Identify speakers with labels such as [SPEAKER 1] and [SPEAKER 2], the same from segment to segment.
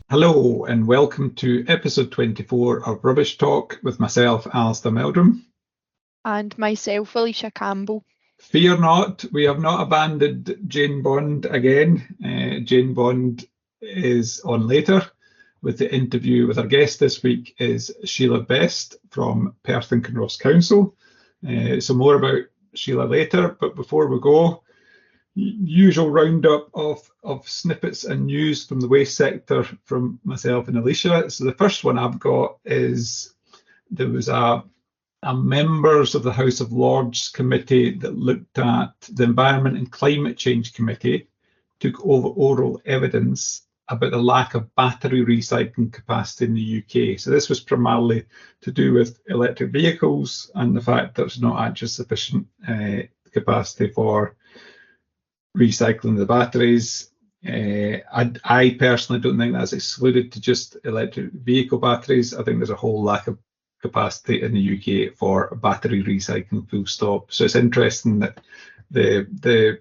[SPEAKER 1] Hello and welcome to episode 24 of Rubbish Talk with myself, Alistair Meldrum.
[SPEAKER 2] And myself, Alicia Campbell.
[SPEAKER 1] Fear not, we have not abandoned Jane Bond again. Jane Bond is on later with the interview with our guest this week is Sheila Best from Perth Kinross Council. So more about Sheila later, but before we go, usual roundup of snippets and news from the waste sector from myself and Alicia. So the first one I've got is there was a members of the House of Lords committee that looked at the Environment and Climate Change Committee took over oral evidence about the lack of battery recycling capacity in the UK. So this was primarily to do with electric vehicles and the fact there's not actually sufficient capacity for recycling the batteries. I personally don't think that's excluded to just electric vehicle batteries. I think there's a whole lack of capacity in the UK for battery recycling, full stop. So it's interesting that the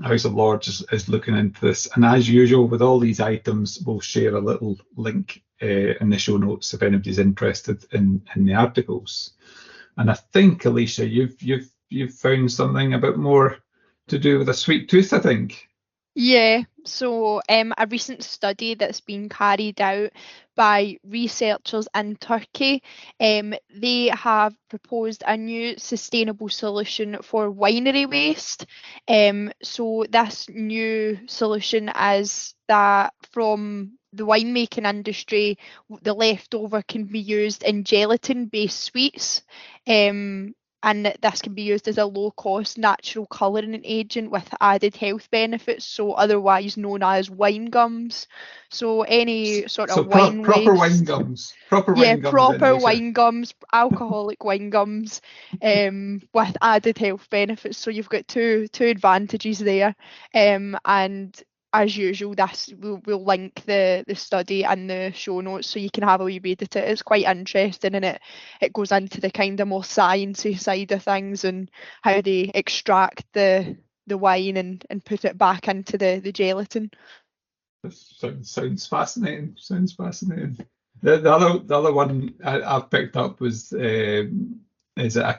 [SPEAKER 1] House of Lords is looking into this. And as usual, with all these items, we'll share a little link in the show notes if anybody's interested in the articles. And I think, Alicia, you've found something a bit more to do with a sweet tooth, I think.
[SPEAKER 2] Yeah, so a recent study that's been carried out by researchers in Turkey, they have proposed a new sustainable solution for winery waste. So this new solution is that from the winemaking industry, the leftover can be used in gelatin-based sweets. And this can be used as a low-cost natural colouring agent with added health benefits, so otherwise known as wine gums. So any sort of wine
[SPEAKER 1] proper
[SPEAKER 2] waste,
[SPEAKER 1] wine gums, proper
[SPEAKER 2] yeah,
[SPEAKER 1] wine gums,
[SPEAKER 2] proper wine gums, alcoholic wine gums, with added health benefits. So you've got two advantages there, and as usual, this we'll link the study and the show notes so you can have a wee read at it. It's quite interesting, and it goes into the kind of more sciencey side of things and how they extract the wine and put it back into the gelatin.
[SPEAKER 1] Sounds fascinating. Sounds fascinating. The other one I've picked up was is I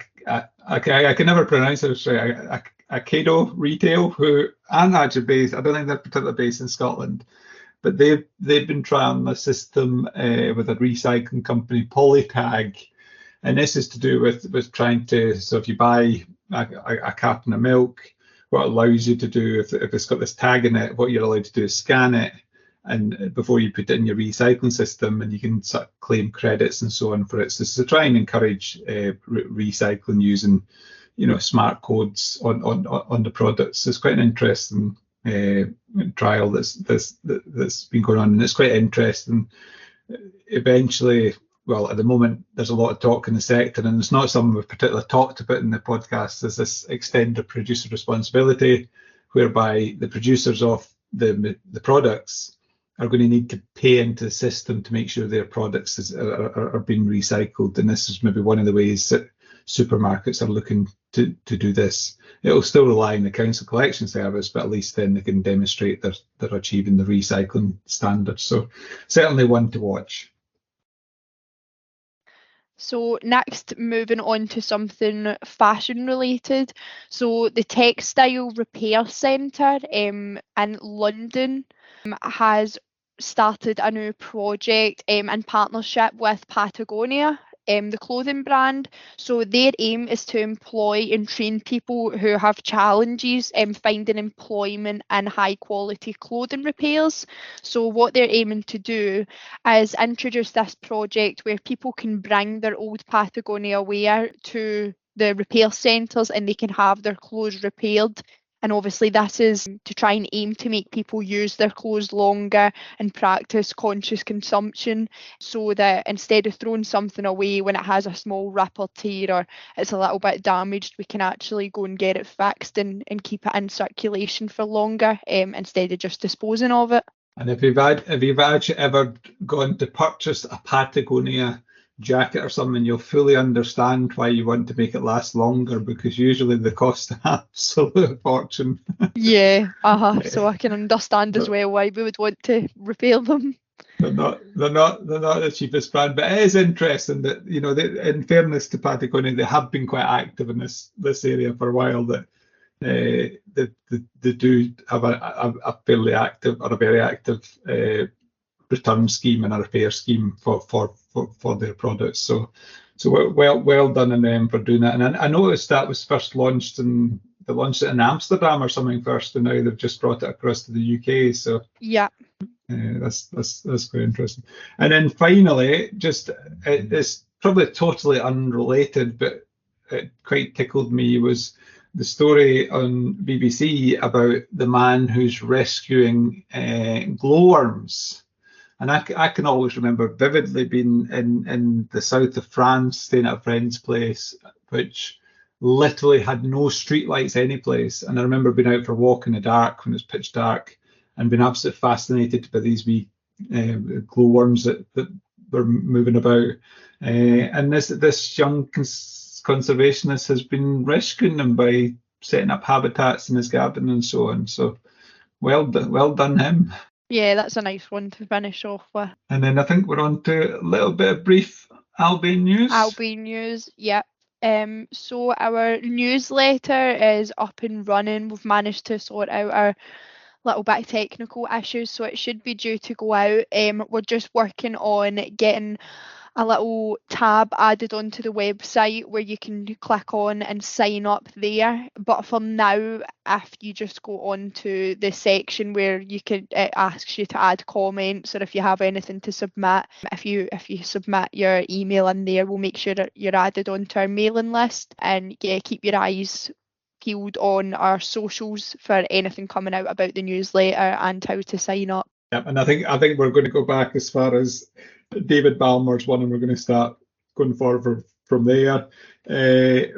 [SPEAKER 1] can never pronounce it right. Acado Retail, who and actually based. I don't think they're particularly based in Scotland, but they've been trying a system with a recycling company, Polytag, and this is to do with trying to. So if you buy a carton of milk, what it allows you to do if it's got this tag in it, what you're allowed to do is scan it and before you put it in your recycling system, and you can sort of claim credits and so on for it. So to try and encourage recycling using, smart codes on the products. So it's quite an interesting trial that's been going on, and it's quite interesting. Eventually, well, at the moment, there's a lot of talk in the sector, and it's not something we've particularly talked about in the podcast. There's this extended producer responsibility, whereby the producers of the products are going to need to pay into the system to make sure their products are being recycled. And this is maybe one of the ways that supermarkets are looking to do this. It'll still rely on the council collection service, but at least then they can demonstrate they're achieving the recycling standards. So certainly one to watch.
[SPEAKER 2] So next, moving on to something fashion related. So the Textile Repair Centre in London has started a new project in partnership with Patagonia, the clothing brand. So their aim is to employ and train people who have challenges finding employment and high quality clothing repairs. So what they're aiming to do is introduce this project where people can bring their old Patagonia wear to the repair centres and they can have their clothes repaired. And obviously this is to try and aim to make people use their clothes longer and practice conscious consumption, so that instead of throwing something away when it has a small rip or tear or it's a little bit damaged, we can actually go and get it fixed and keep it in circulation for longer instead of just disposing of it.
[SPEAKER 1] And if you've actually ever gone to purchase a Patagonia jacket or something, you'll fully understand why you want to make it last longer, because usually they cost an absolute fortune.
[SPEAKER 2] Yeah, so I can understand as well why we would want to repair them.
[SPEAKER 1] They're not the cheapest brand, but it is interesting that, you know, in fairness to Patagonia, they have been quite active in this area for a while. That they do have a fairly active or a very active return scheme and a repair scheme for their products. So well done on them for doing that. And I noticed that was first launched they launched it in Amsterdam or something first, and now they've just brought it across to the UK. So
[SPEAKER 2] Yeah.
[SPEAKER 1] that's quite interesting. And then finally, just it's probably totally unrelated, but it quite tickled me, was the story on BBC about the man who's rescuing glowworms. And I can always remember vividly being in the south of France, staying at a friend's place, which literally had no streetlights any place. And I remember being out for a walk in the dark when it was pitch dark, and being absolutely fascinated by these wee glowworms that were moving about. And this young conservationist has been rescuing them by setting up habitats in his garden and so on. So well done him.
[SPEAKER 2] Yeah, that's a nice one to finish off with.
[SPEAKER 1] And then I think we're on to a little bit of brief Albion news.
[SPEAKER 2] Albion news, yeah. So our newsletter is up and running. We've managed to sort out our little bit of technical issues, so it should be due to go out. We're just working on getting a little tab added onto the website where you can click on and sign up there. But for now, if you just go on to the section where you could, it asks you to add comments, or if you have anything to submit, if you submit your email in there, we'll make sure that you're added onto our mailing list. And yeah, keep your eyes peeled on our socials for anything coming out about the newsletter and how to sign up.
[SPEAKER 1] Yeah, and I think we're going to go back as far as David Ballmer's one, and we're going to start going forward from there.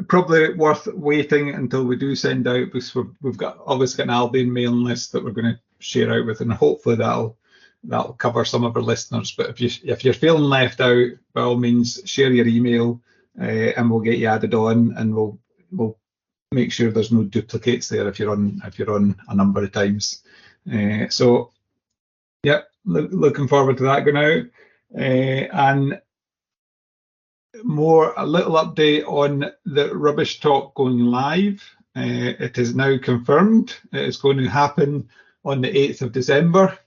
[SPEAKER 1] Probably worth waiting until we do send out, because we've obviously got an Albion mailing list that we're going to share out with, and hopefully that'll cover some of our listeners. But if you're feeling left out, by all means share your email, and we'll get you added on, and we'll make sure there's no duplicates there if you're on a number of times. So yeah, looking forward to that going out. And a little update on the Rubbish Talk going live. It is now confirmed. It is going to happen on the 8th of December.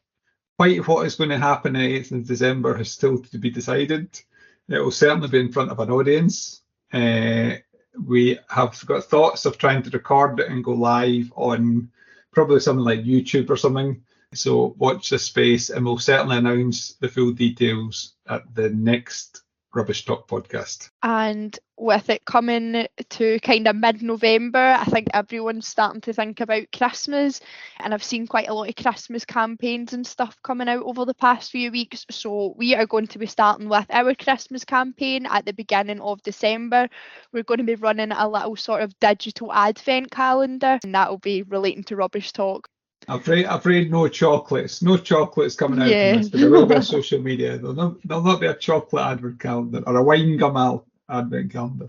[SPEAKER 1] Quite what is going to happen on the 8th of December is still to be decided. It will certainly be in front of an audience. We have got thoughts of trying to record it and go live on probably something like YouTube or something. So watch this space, and we'll certainly announce the full details at the next Rubbish Talk podcast.
[SPEAKER 2] And with it coming to kind of mid-November, I think everyone's starting to think about Christmas, and I've seen quite a lot of Christmas campaigns and stuff coming out over the past few weeks. So we are going to be starting with our Christmas campaign at the beginning of December. We're going to be running a little sort of digital advent calendar, and that will be relating to Rubbish Talk.
[SPEAKER 1] Afraid no chocolates coming out from this, but there will be a social media. There'll not be a chocolate advent calendar or a wine gum advent calendar.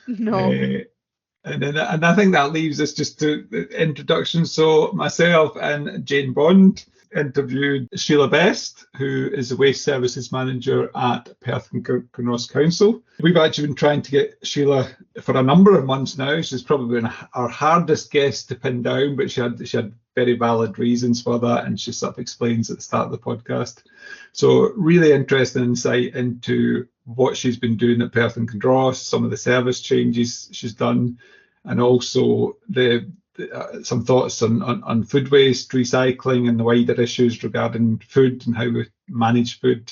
[SPEAKER 2] No.
[SPEAKER 1] And I think that leaves us just to introductions. So myself and Jane Bond interviewed Sheila Best, who is the Waste Services Manager at Perth Kinross Council. We've actually been trying to get Sheila for a number of months now. She's probably been our hardest guest to pin down, but she had very valid reasons for that, and she sort of explains at the start of the podcast. So really interesting insight into what she's been doing at Perth Kinross, some of the service changes she's done, and also some thoughts on food waste, recycling, and the wider issues regarding food and how we manage food,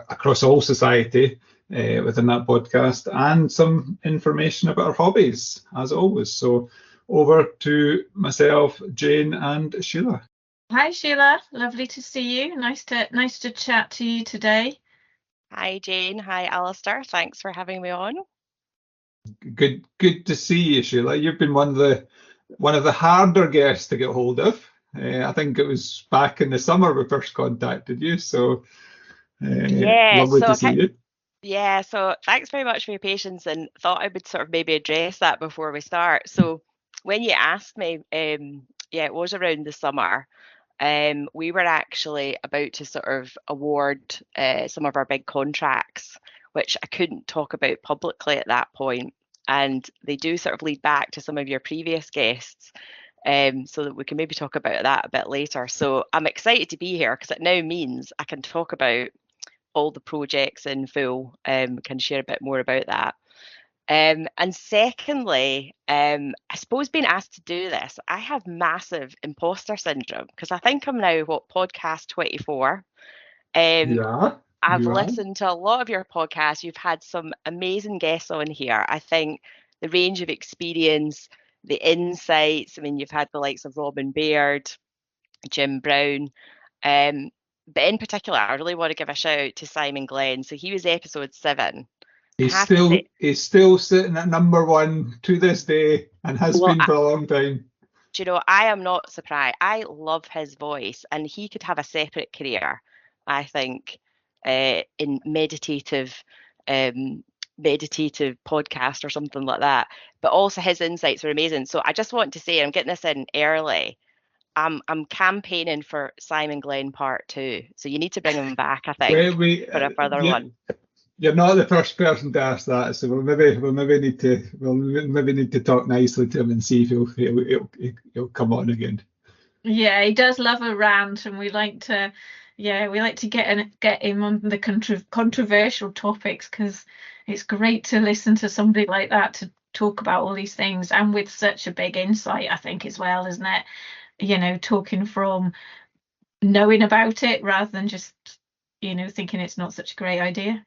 [SPEAKER 1] across all society within that podcast, and some information about our hobbies, as always. So over to myself, Jane, and Sheila.
[SPEAKER 3] Hi, Sheila. Lovely to see you. Nice to chat to you today.
[SPEAKER 4] Hi, Jane. Hi, Alistair. Thanks for having me on.
[SPEAKER 1] Good to see you, Sheila. You've been one of the harder guests to get hold of. I think it was back in the summer we first contacted you. So lovely to see you.
[SPEAKER 4] Yeah, so thanks very much for your patience, and thought I would sort of maybe address that before we start. So when you asked me, it was around the summer, we were actually about to sort of award some of our big contracts, which I couldn't talk about publicly at that point. And they do sort of lead back to some of your previous guests, so that we can maybe talk about that a bit later. So I'm excited to be here because it now means I can talk about all the projects in full, can share a bit more about that. And secondly, I suppose being asked to do this, I have massive imposter syndrome because I think I'm now, podcast 24.
[SPEAKER 1] Yeah,
[SPEAKER 4] I've
[SPEAKER 1] you are.
[SPEAKER 4] listened to a lot of your podcasts. You've had some amazing guests on here. I think the range of experience, the insights, I mean, you've had the likes of Robin Baird, Jim Brown. But in particular, I really want to give a shout out to Simon Glenn. So he was episode 7. I
[SPEAKER 1] He's
[SPEAKER 4] have to say,
[SPEAKER 1] still sitting at #1 to this day and has
[SPEAKER 4] well,
[SPEAKER 1] been for a long time.
[SPEAKER 4] do you know, I am not surprised. I love his voice, and he could have a separate career, I think, in meditative podcast or something like that. But also his insights are amazing. So I just want to say, I'm getting this in early. I'm campaigning for Simon Glenn Part 2. So you need to bring him back, I think, for a further one.
[SPEAKER 1] You're not the first person to ask that, so we'll maybe need to talk nicely to him and see if he'll come on again.
[SPEAKER 3] Yeah, he does love a rant, and we like to get him on the controversial topics, because it's great to listen to somebody like that to talk about all these things, and with such a big insight, I think, as well, isn't it? You know, talking from knowing about it rather than just, thinking it's not such a great idea.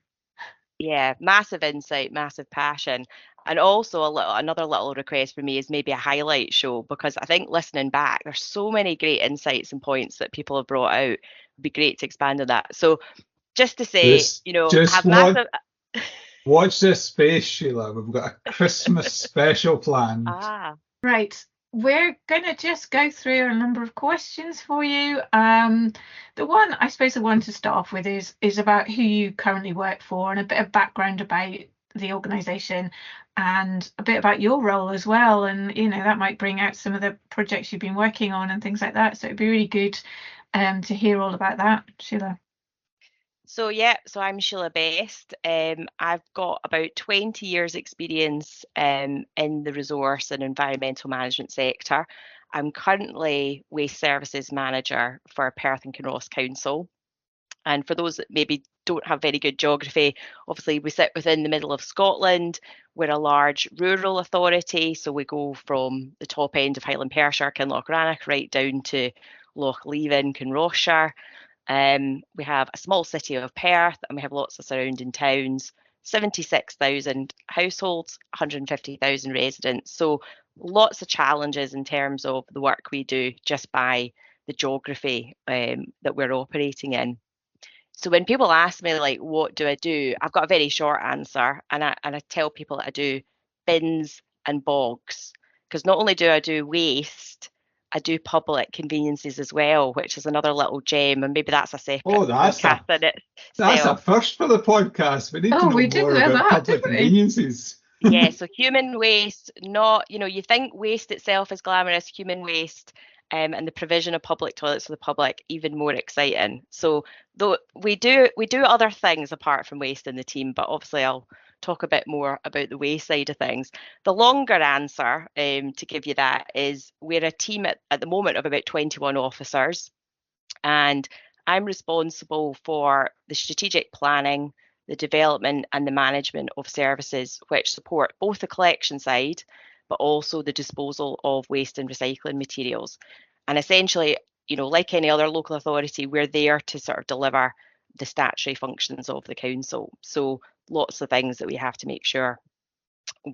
[SPEAKER 4] Yeah, massive insight, massive passion. And also another little request for me is maybe a highlight show, because I think listening back, there's so many great insights and points that people have brought out. It'd be great to expand on that. So just to say,
[SPEAKER 1] watch this space, Sheila. We've got a Christmas special planned.
[SPEAKER 3] Right. We're going to just go through a number of questions for you. The one, I suppose, I want to start off with is about who you currently work for, and a bit of background about the organisation, and a bit about your role as well. And, that might bring out some of the projects you've been working on and things like that. So it'd be really good to hear all about that, Sheila.
[SPEAKER 4] So I'm Sheila Best. I've got about 20 years experience in the resource and environmental management sector. I'm currently Waste Services Manager for Perth Kinross Council. And for those that maybe don't have very good geography, obviously we sit within the middle of Scotland. We're a large rural authority, so we go from the top end of Highland Perthshire, Kinlochrannoch, right down to Loch Leven, Kinrossshire. We have a small city of Perth, and we have lots of surrounding towns, 76,000 households, 150,000 residents. So lots of challenges in terms of the work we do just by the geography that we're operating in. So when people ask me, like, what do I do? I've got a very short answer, and I tell people that I do bins and bogs, because not only do I do waste, I do public conveniences as well, which is another little gem, and maybe that's a separate podcast in itself.
[SPEAKER 1] That's a first for the podcast. We need to know more about public conveniences.
[SPEAKER 4] Yeah, so human waste, not, you think waste itself is glamorous, human waste, and the provision of public toilets for the public, even more exciting. So though we do other things apart from waste in the team, but obviously I'll talk a bit more about the waste side of things. The longer answer to give you that is we're a team at the moment of about 21 officers, and I'm responsible for the strategic planning, the development and the management of services which support both the collection side but also the disposal of waste and recycling materials. And essentially, like any other local authority, we're there to sort of deliver the statutory functions of the council. So lots of things that we have to make sure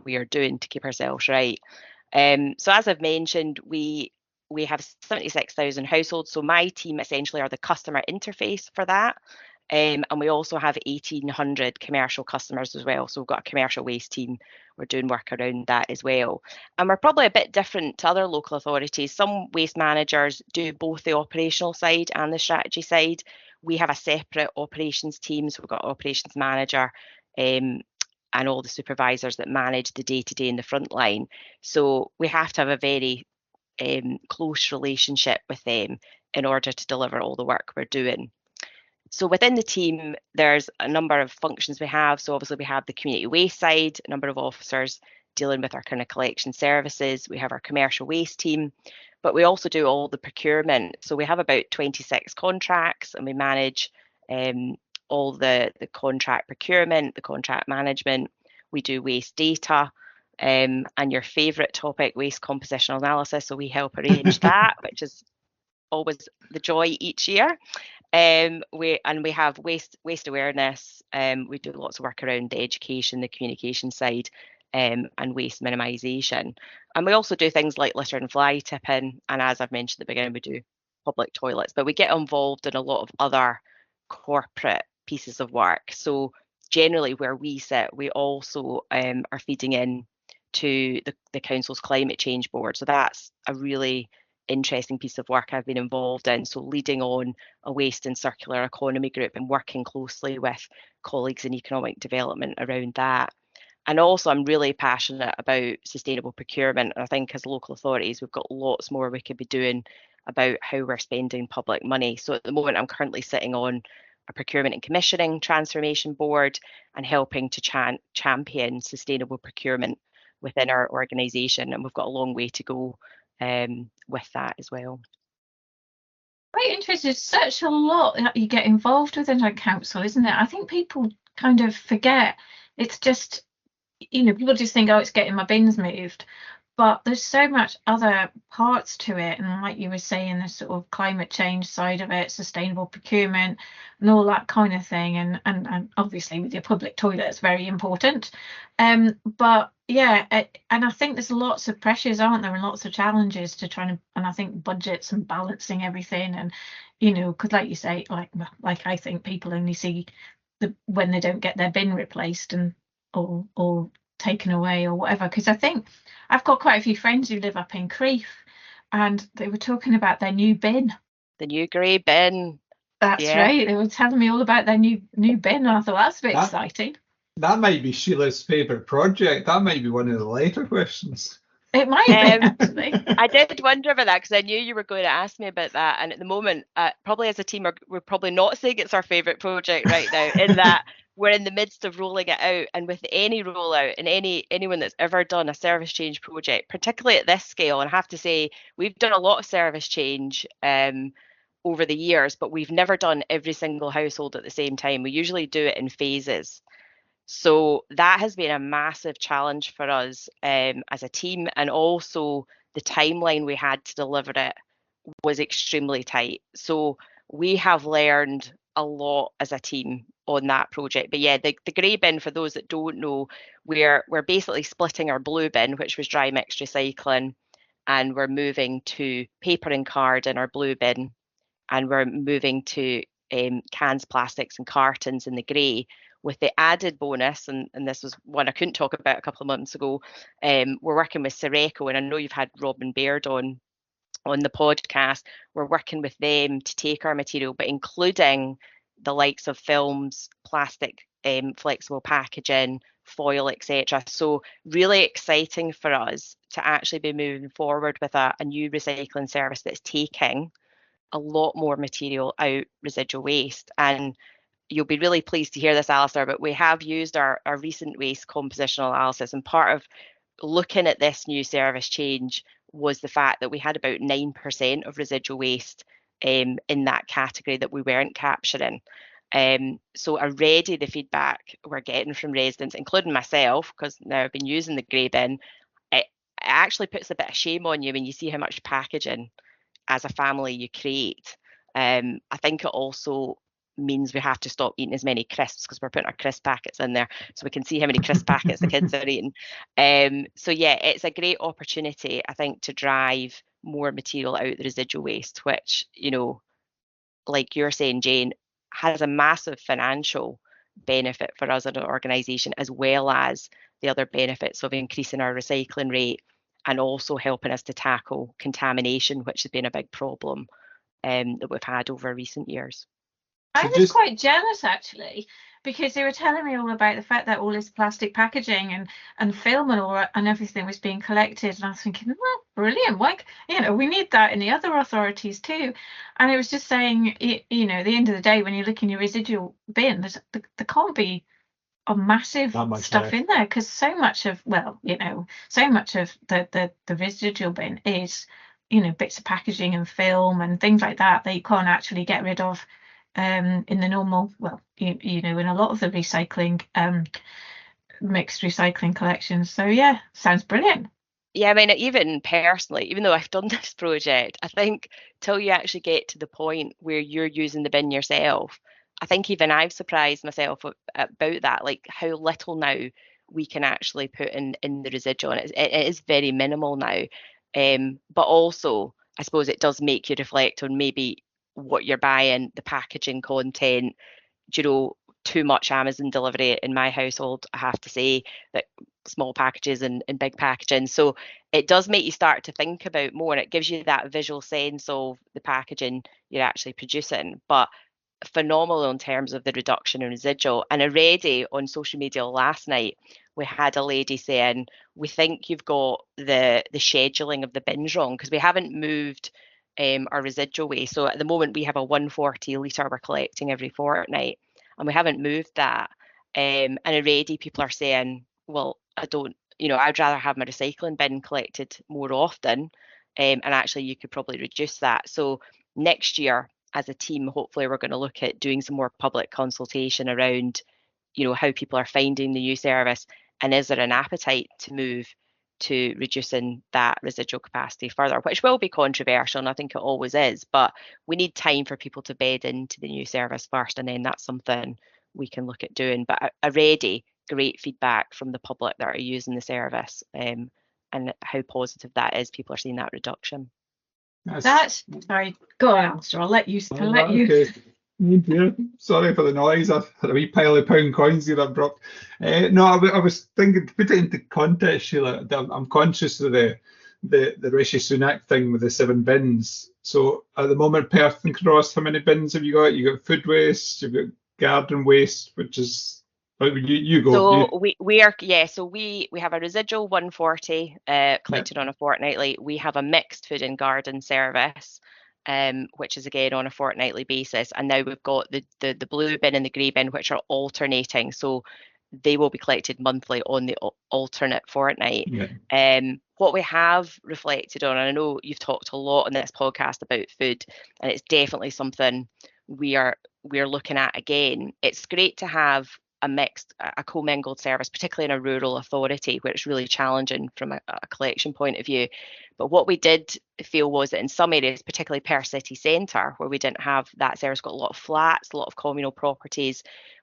[SPEAKER 4] we are doing to keep ourselves right. So as I've mentioned, we have 76,000 households. So my team essentially are the customer interface for that. And we also have 1,800 commercial customers as well. So we've got a commercial waste team. We're doing work around that as well. And we're probably a bit different to other local authorities. Some waste managers do both the operational side and the strategy side. We have a separate operations team. So we've got operations manager and all the supervisors that manage the day-to-day in the front line. So we have to have a very close relationship with them in order to deliver all the work we're doing. So within the team, there's a number of functions we have. So obviously we have the community waste side, a number of officers dealing with our kind of collection services. We have our commercial waste team, but we also do all the procurement. So we have about 26 contracts, and we manage all the contract procurement, the contract management. We do waste data, and your favourite topic, waste compositional analysis. So we help arrange that, which is always the joy each year. We have waste awareness. We do lots of work around the education, the communication side, and waste minimisation. And we also do things like litter and fly tipping. And as I've mentioned at the beginning, we do public toilets, but we get involved in a lot of other corporate pieces of work. So generally where we sit, we also are feeding in to the council's climate change board. So that's a really interesting piece of work I've been involved in. So leading on a waste and circular economy group and working closely with colleagues in economic development around that. And also I'm really passionate about sustainable procurement. And I think as local authorities, we've got lots more we could be doing about how we're spending public money. So at the moment, I'm currently sitting on a procurement and commissioning transformation board and helping to champion sustainable procurement within our organisation. And we've got a long way to go with that as well.
[SPEAKER 3] Quite interesting. Such a lot that you get involved with in a council, isn't it? I think people kind of forget. It's just, people just think, oh, it's getting my bins moved. But there's so much other parts to it. And like you were saying, the sort of climate change side of it, sustainable procurement and all that kind of thing. And obviously with your public toilet, it's very important. But yeah, and I think there's lots of pressures, aren't there, and lots of challenges to try and I think budgets and balancing everything. And, because like you say, like I think people only see when they don't get their bin replaced and or taken away or whatever, because I think I've got quite a few friends who live up in Crieff and they were talking about their new bin,
[SPEAKER 4] the new grey bin.
[SPEAKER 3] That's right, they were telling me all about their new bin, and I thought that's a bit exciting.
[SPEAKER 1] That might be Sheila's favourite project. That might be one of the later questions.
[SPEAKER 3] It might be, actually.
[SPEAKER 4] I did wonder about that because I knew you were going to ask me about that, and at the moment probably as a team we're probably not saying it's our favourite project right now, in that we're in the midst of rolling it out. And with any rollout and anyone that's ever done a service change project, particularly at this scale, and I have to say we've done a lot of service change over the years, but we've never done every single household at the same time. We usually do it in phases. So that has been a massive challenge for us as a team, and also the timeline we had to deliver it was extremely tight. So we have learned a lot as a team on that project. But yeah, the grey bin, for those that don't know, we're basically splitting our blue bin, which was dry mixed recycling, and we're moving to paper and card in our blue bin, and we're moving to cans, plastics and cartons in the grey, with the added bonus, and this was one I couldn't talk about a couple of months ago, we're working with Sereco, and I know you've had Robin Baird on the podcast. We're working with them to take our material, but including the likes of films, plastic, flexible packaging, foil, etc. So really exciting for us to actually be moving forward with a new recycling service that's taking a lot more material out residual waste. And you'll be really pleased to hear this, Alistair, but we have used our recent waste compositional analysis, and part of looking at this new service change was the fact that we had about 9% of residual waste in that category that we weren't capturing. So already the feedback we're getting from residents, including myself, because now I've been using the grey bin, it actually puts a bit of shame on you when you see how much packaging as a family you create. I think it also means we have to stop eating as many crisps, because we're putting our crisp packets in there so we can see how many crisp packets the kids are eating. So yeah, it's a great opportunity, I think, to drive more material out the residual waste, which, like you're saying, Jane, has a massive financial benefit for us as an organisation, as well as the other benefits of increasing our recycling rate and also helping us to tackle contamination, which has been a big problem that we've had over recent years.
[SPEAKER 3] I was quite jealous, actually, because they were telling me all about the fact that all this plastic packaging and film and all that and everything was being collected, and I was thinking, well, brilliant, like, we need that in the other authorities too. And it was just saying, at the end of the day, when you look in your residual bin, there can't be a massive stuff in there, because so much of so much of the residual bin is bits of packaging and film and things like that you can't actually get rid of in the normal, in a lot of the recycling mixed recycling collections. So yeah, sounds brilliant.
[SPEAKER 4] Yeah, I mean, even personally, even though I've done this project, I think till you actually get to the point where you're using the bin yourself, I think even I've surprised myself about that, like how little now we can actually put in the residual. And it is very minimal now. But also, I suppose it does make you reflect on maybe what you're buying, the packaging content, too much Amazon delivery in my household, I have to say, that small packages and big packaging. So it does make you start to think about more, and it gives you that visual sense of the packaging you're actually producing. But phenomenal in terms of the reduction in residual. And already on social media last night, we had a lady saying, we think you've got the scheduling of the bins wrong, because we haven't moved our residual waste. So at the moment we have a 140 litre we're collecting every fortnight, and we haven't moved that. And already people are saying, well, I'd rather have my recycling bin collected more often. And actually you could probably reduce that. So next year, as a team, hopefully we're going to look at doing some more public consultation around, how people are finding the new service, and is there an appetite to move to reducing that residual capacity further, which will be controversial, and I think it always is, but we need time for people to bed into the new service first, and then that's something we can look at doing. But already great feedback from the public that are using the service, and how positive that is. People are seeing that reduction.
[SPEAKER 3] That's sorry. Go on, Alistair. I'll let you.
[SPEAKER 1] Okay. Sorry for the noise. I've had a wee pile of pound coins here I've dropped. No, I was thinking, to put it into context, Sheila, I'm conscious of the Rishi Sunak thing with the 7 bins. So at the moment, Perth and Kinross, how many bins have you got? You got food waste, you've got garden waste, which is. You go.
[SPEAKER 4] So we have a residual 140 collected on a fortnightly. We have a mixed food and garden service, which is again on a fortnightly basis. And now we've got the blue bin and the grey bin, which are alternating. So they will be collected monthly on the alternate fortnight.
[SPEAKER 1] Yeah.
[SPEAKER 4] What we have reflected on, and I know you've talked a lot on this podcast about food, and it's definitely something we're looking at again. It's great to have a commingled service, particularly in a rural authority where it's really challenging from a collection point of view. But what we did feel was that in some areas, particularly Perth city centre, where we didn't have that service, got a lot of flats, a lot of communal properties.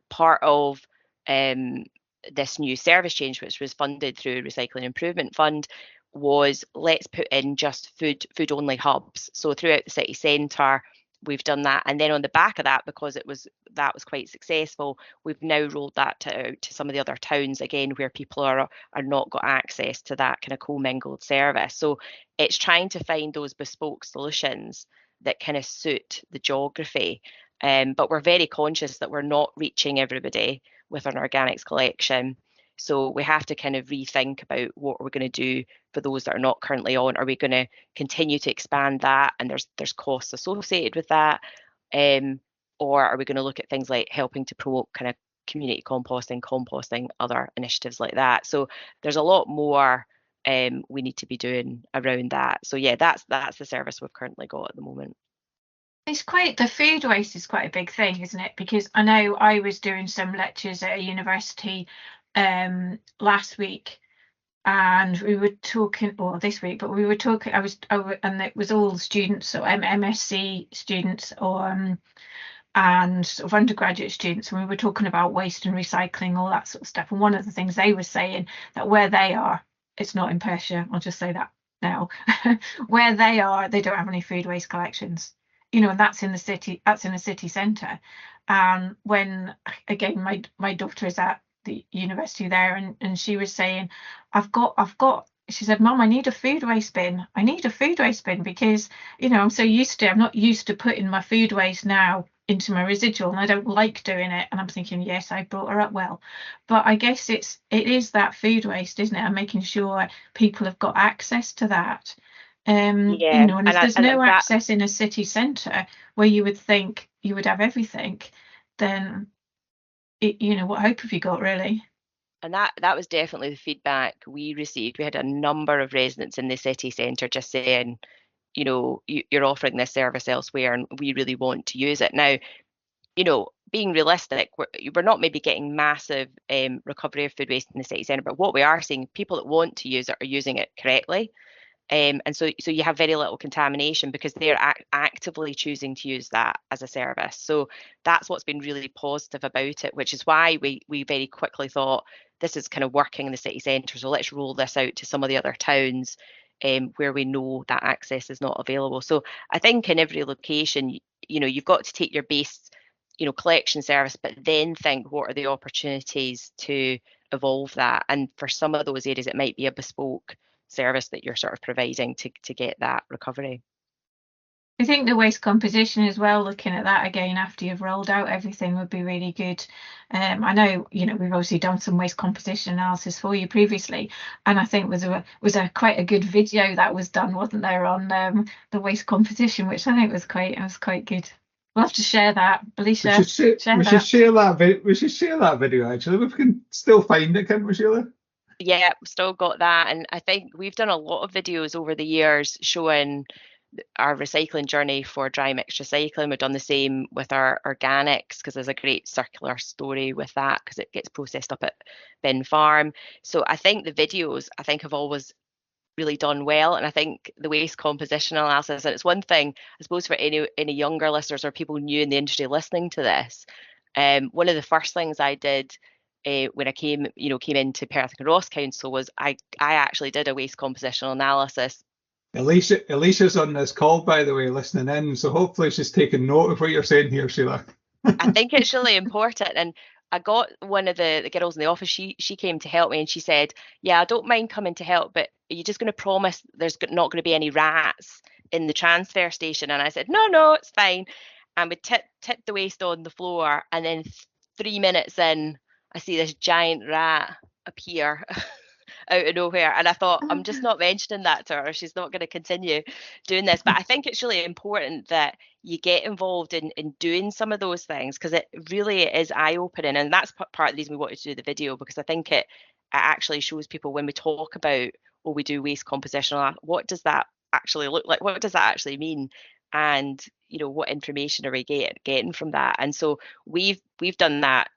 [SPEAKER 4] Part of this new service change, which was funded through Recycling Improvement Fund, was let's put in just food only hubs. So throughout the city centre, we've done that, and then on the back of that, because that was quite successful, we've now rolled that out to some of the other towns again, where people are not got access to that kind of commingled service. So it's trying to find those bespoke solutions that kind of suit the geography, but we're very conscious that we're not reaching everybody with an organics collection. So we have to kind of rethink about what we're going to do for those that are not currently on. Are we going to continue to expand that, and there's costs associated with that, or are we going to look at things like helping to promote kind of community composting, other initiatives like that? So there's a lot more we need to be doing around that. So yeah, that's the service we've currently got at the moment.
[SPEAKER 3] It's the food waste is quite a big thing, isn't it? Because I know I was doing some lectures at a university last week, and we were talking, or this week, but we were talking, and it was all students, so MSc students, or and sort of undergraduate students, and we were talking about waste and recycling, all that sort of stuff. And one of the things they were saying, that where they are, it's not in Perthshire, I'll just say that now, where they are, they don't have any food waste collections, and that's in the city centre. And when, again, my daughter is at the university there, and she was saying, she said, Mum, I need a food waste bin. I need a food waste bin because, I'm not used to putting my food waste now into my residual, and I don't like doing it. And I'm thinking, yes, I brought her up well, but I guess it is that food waste, isn't it? And making sure people have got access to that. And if there's no access in a city centre where you would think you would have everything, then what hope have you got, really?
[SPEAKER 4] And that was definitely the feedback we received. We had a number of residents in the city centre just saying, you're offering this service elsewhere and we really want to use it. Now, being realistic, we're not maybe getting massive recovery of food waste in the city centre, but what we are seeing, people that want to use it are using it correctly. And so you have very little contamination because they're actively choosing to use that as a service. So that's what's been really positive about it, which is why we very quickly thought this is kind of working in the city centre. So let's roll this out to some of the other towns where we know that access is not available. So I think in every location, you've got to take your base, collection service, but then think what are the opportunities to evolve that. And for some of those areas, it might be a bespoke service that you're sort of providing to get that recovery.
[SPEAKER 3] I think the waste composition as well, looking at that again after you've rolled out everything, would be really good. I know, we've obviously done some waste composition analysis for you previously, and I think was a quite a good video that was done, wasn't there, on the waste composition, which I think was quite good. We'll have to share that, Alicia.
[SPEAKER 1] We should share that video. Actually, we can still find it, can't we, Sheila?
[SPEAKER 4] Yeah, we've still got that, and I think we've done a lot of videos over the years showing our recycling journey for dry mix recycling. We've done the same with our organics because there's a great circular story with that because it gets processed up at Bin Farm. So I think the videos have always really done well, and I think the waste composition analysis, and it's one thing I suppose for any younger listeners or people new in the industry listening to this, one of the first things I did when I came into Perth Kinross Council was I actually did a waste compositional analysis.
[SPEAKER 1] Alicia's on this call, by the way, listening in, so hopefully she's taking note of what you're saying here, Sheila.
[SPEAKER 4] I think it's really important, and I got one of the girls in the office, she came to help me, and she said, yeah, I don't mind coming to help, but are you just going to promise there's not going to be any rats in the transfer station? And I said, no, it's fine. And we tipped the waste on the floor, and then 3 minutes in, I see this giant rat appear out of nowhere, and I thought, I'm just not mentioning that to her, she's not going to continue doing this. But I think it's really important that you get involved in doing some of those things, because it really is eye-opening, and that's part of the reason we wanted to do the video, because I think it actually shows people when we talk about, we do waste composition, what does that actually look like, what does that actually mean, and what information are we getting from that. And so we've done that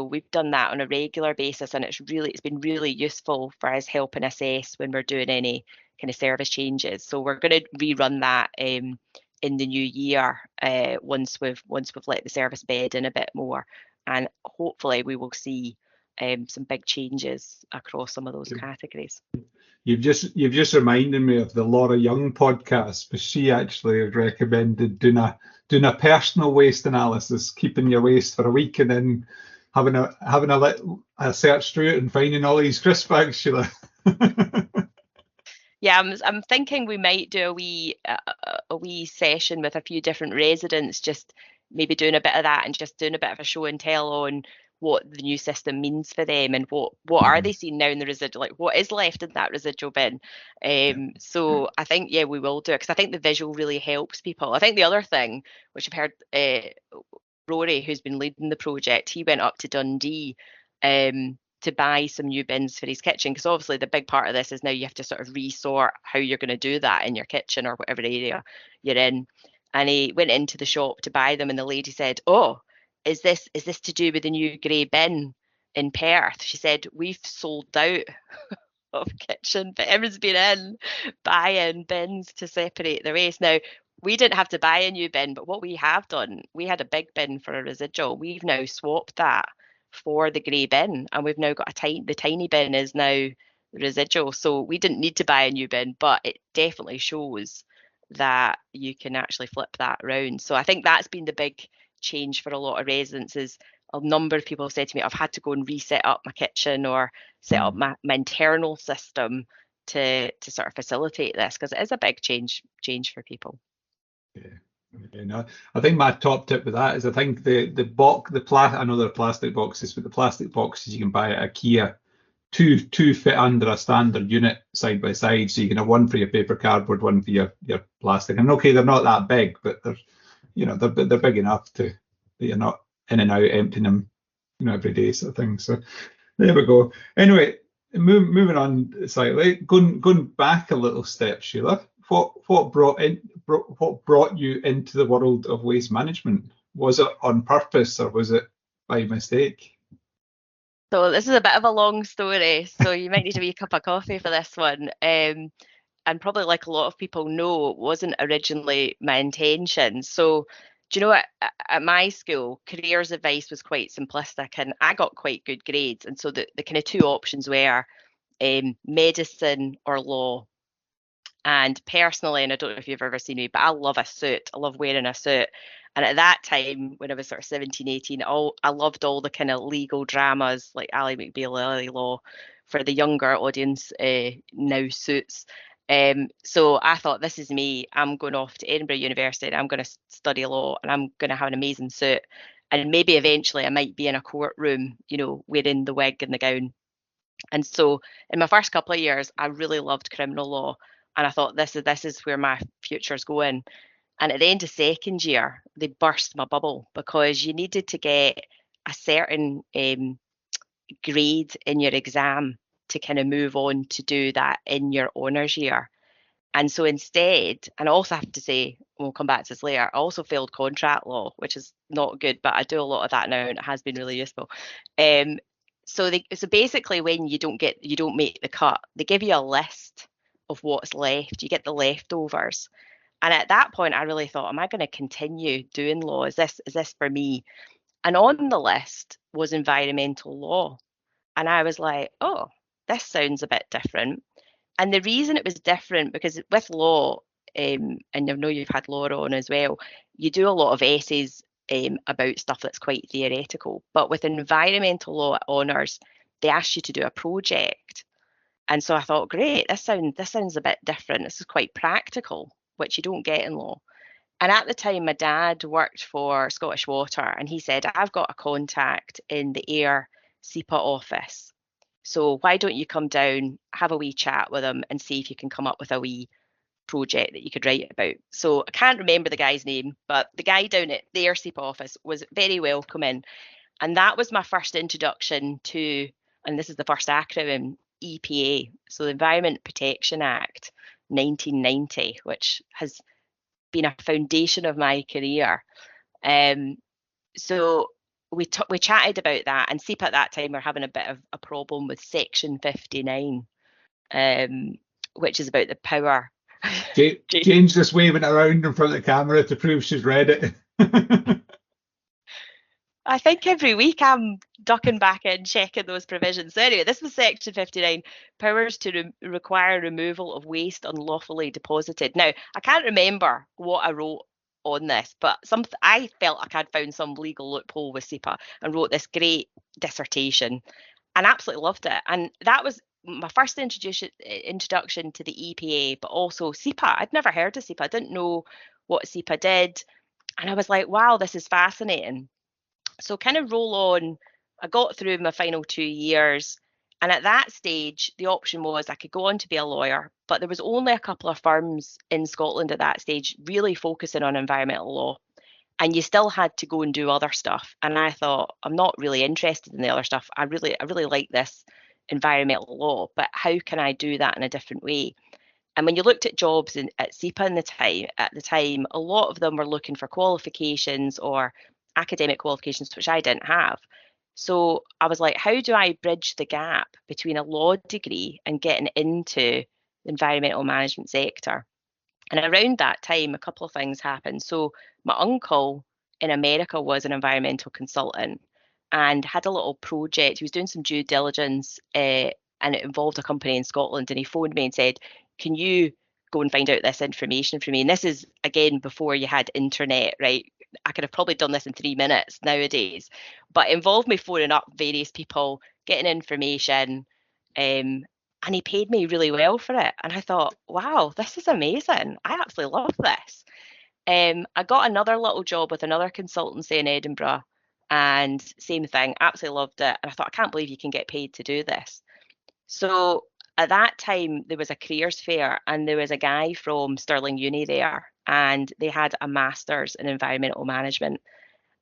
[SPEAKER 4] we've done that on a regular basis, and it's been really useful for us helping assess when we're doing any kind of service changes. So we're going to rerun that in the new year once we've let the service bed in a bit more, and hopefully we will see some big changes across some of those categories.
[SPEAKER 1] You've just reminded me of the Laura Young podcast, but she actually recommended doing a personal waste analysis, keeping your waste for a week, and then having a search through it and finding all these crisp bags, Sheila.
[SPEAKER 4] Yeah, I'm thinking we might do a wee session with a few different residents, just maybe doing a bit of that and just doing a bit of a show and tell on what the new system means for them, and what are they seeing now in the residual, like what is left in that residual bin. So I think, yeah, we will do it, because I think the visual really helps people. I think the other thing, which I've heard, Rory, who's been leading the project, he went up to Dundee to buy some new bins for his kitchen, because obviously the big part of this is now you have to sort of resort how you're going to do that in your kitchen or whatever area you're in. And he went into the shop to buy them, and the lady said, oh, is this to do with the new grey bin in Perth? She said, we've sold out of kitchen, but everyone's been in buying bins to separate the waste. Now, we didn't have to buy a new bin, but what we have done, we had a big bin for a residual. We've now swapped that for the grey bin, and we've now got the tiny bin is now residual. So we didn't need to buy a new bin, but it definitely shows that you can actually flip that around. So I think that's been the big change for a lot of residents. Is a number of people have said to me, I've had to go and reset up my kitchen or set up my internal system to sort of facilitate this, because it is a big change for people.
[SPEAKER 1] Yeah. You know, I think my top tip with that is I think I know they're plastic boxes, but the plastic boxes you can buy at IKEA, two fit under a standard unit side by side, so you can have one for your paper cardboard, one for your plastic. And okay, they're not that big, but they're big enough that you're not in and out emptying them, every day sort of thing. So there we go. Anyway, moving on slightly, going back a little step, Sheila. What brought you into the world of waste management? Was it on purpose or was it by mistake?
[SPEAKER 4] So this is a bit of a long story, so you might need a wee cup of coffee for this one. And probably like a lot of people know, it wasn't originally my intention. So do you know, at my school, careers advice was quite simplistic and I got quite good grades. And so the kind of two options were medicine or law. And personally, and I don't know if you've ever seen me, but I love a suit. I love wearing a suit. And at that time, when I was sort of 17, 18, I loved all the kind of legal dramas like Ally McBeal, Ally Law, for the younger audience, now Suits. So I thought, this is me. I'm going off to Edinburgh University and I'm going to study law and I'm going to have an amazing suit. And maybe eventually I might be in a courtroom, wearing the wig and the gown. And so in my first couple of years, I really loved criminal law. And I thought, this is where my future's going. And at the end of second year, they burst my bubble because you needed to get a certain grade in your exam to kind of move on to do that in your honours year. And so instead, and I also have to say, we'll come back to this later, I also failed contract law, which is not good, but I do a lot of that now and it has been really useful. So basically when you don't make the cut, they give you a list of what's left. You get the leftovers. And at that point, I really thought, am I going to continue doing law? Is this for me? And on the list was environmental law. And I was like, oh, this sounds a bit different. And the reason it was different, because with law, and I know you've had Laura on as well, you do a lot of essays about stuff that's quite theoretical. But with environmental law at honours, they ask you to do a project. And so I thought, great, this sounds a bit different. This is quite practical, which you don't get in law. And at the time, my dad worked for Scottish Water, and he said, I've got a contact in the Air SEPA office. So why don't you come down, have a wee chat with him and see if you can come up with a wee project that you could write about. So I can't remember the guy's name, but the guy down at the Air SEPA office was very welcoming. And that was my first introduction to, and this is the first acronym, EPA, so the Environment Protection Act 1990, which has been a foundation of my career. So we chatted about that, and SEPA at that time were having a bit of a problem with Section 59, which is about the power.
[SPEAKER 1] Jane's just waving it around in front of the camera to prove she's read it.
[SPEAKER 4] I think every week I'm ducking back in, checking those provisions. So anyway, this was Section 59, powers to require removal of waste unlawfully deposited. Now, I can't remember what I wrote on this, but I felt like I'd found some legal loophole with SEPA and wrote this great dissertation and absolutely loved it. And that was my first introduction to the EPA, but also SEPA. I'd never heard of SEPA. I didn't know what SEPA did. And I was like, wow, this is fascinating. So kind of roll on, I got through my final 2 years. And at that stage, the option was I could go on to be a lawyer, but there was only a couple of firms in Scotland at that stage really focusing on environmental law. And you still had to go and do other stuff. And I thought, I'm not really interested in the other stuff. I really like this environmental law, but how can I do that in a different way? And when you looked at jobs at SEPA at the time, a lot of them were looking for qualifications or academic qualifications, which I didn't have. So I was like, how do I bridge the gap between a law degree and getting into the environmental management sector? And around that time, a couple of things happened. So my uncle in America was an environmental consultant and had a little project. He was doing some due diligence and it involved a company in Scotland. And he phoned me and said, can you go and find out this information for me? And this is, again, before you had internet, right? I could have probably done this in 3 minutes nowadays, but it involved me phoning up various people, getting information, and he paid me really well for it. And I thought, wow, this is amazing. I absolutely love this. I got another little job with another consultancy in Edinburgh, and same thing, absolutely loved it. And I thought, I can't believe you can get paid to do this. So at that time, there was a careers fair, and there was a guy from Stirling Uni there, and they had a master's in environmental management.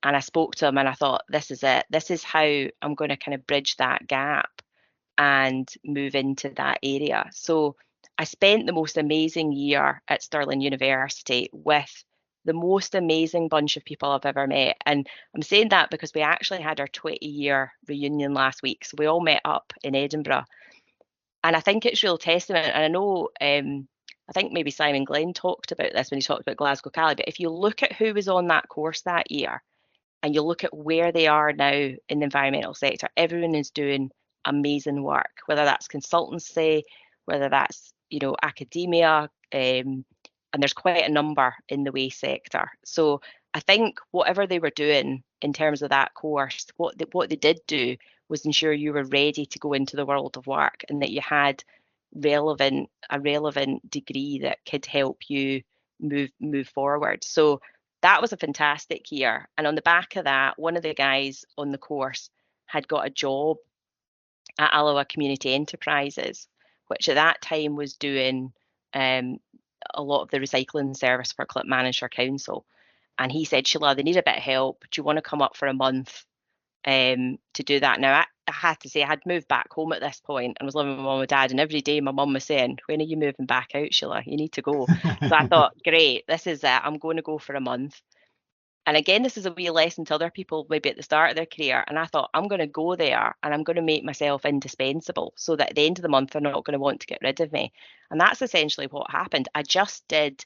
[SPEAKER 4] And I spoke to him and I thought, this is it. This is how I'm going to kind of bridge that gap and move into that area. So I spent the most amazing year at Stirling University with the most amazing bunch of people I've ever met. And I'm saying that because we actually had our 20-year reunion last week. So we all met up in Edinburgh. And I think it's real testament. And I know, I think maybe Simon Glenn talked about this when he talked about Glasgow Cali, but if you look at who was on that course that year, and you look at where they are now in the environmental sector, everyone is doing amazing work, whether that's consultancy, whether that's, academia, and there's quite a number in the waste sector. So I think whatever they were doing in terms of that course, what they did do was ensure you were ready to go into the world of work, and that you had a relevant degree that could help you move forward. So that was a fantastic year. And on the back of that, one of the guys on the course had got a job at Alloa Community Enterprises, which at that time was doing a lot of the recycling service for Clackmannanshire Council. And he said, Sheila, they need a bit of help. Do you want to come up for a month to do that? Now, I had to say, I had moved back home at this point and was living with my mum and dad. And every day my mum was saying, when are you moving back out, Sheila? You need to go. So I thought, great, this is it. I'm going to go for a month. And again, this is a wee lesson to other people maybe at the start of their career. And I thought, I'm going to go there and I'm going to make myself indispensable so that at the end of the month, they're not going to want to get rid of me. And that's essentially what happened. I just did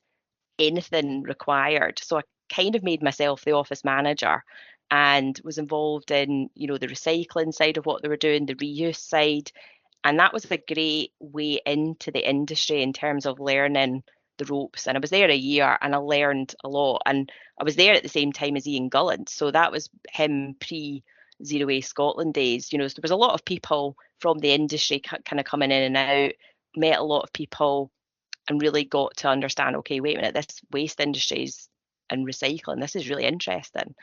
[SPEAKER 4] anything required. So I kind of made myself the office manager and was involved in, the recycling side of what they were doing, the reuse side. And that was a great way into the industry in terms of learning the ropes. And I was there a year and I learned a lot. And I was there at the same time as Ian Gulland. So that was him pre-Zero Waste Scotland days. So there was a lot of people from the industry kind of coming in and out, met a lot of people and really got to understand, okay, wait a minute, this waste industries and recycling, this is really interesting.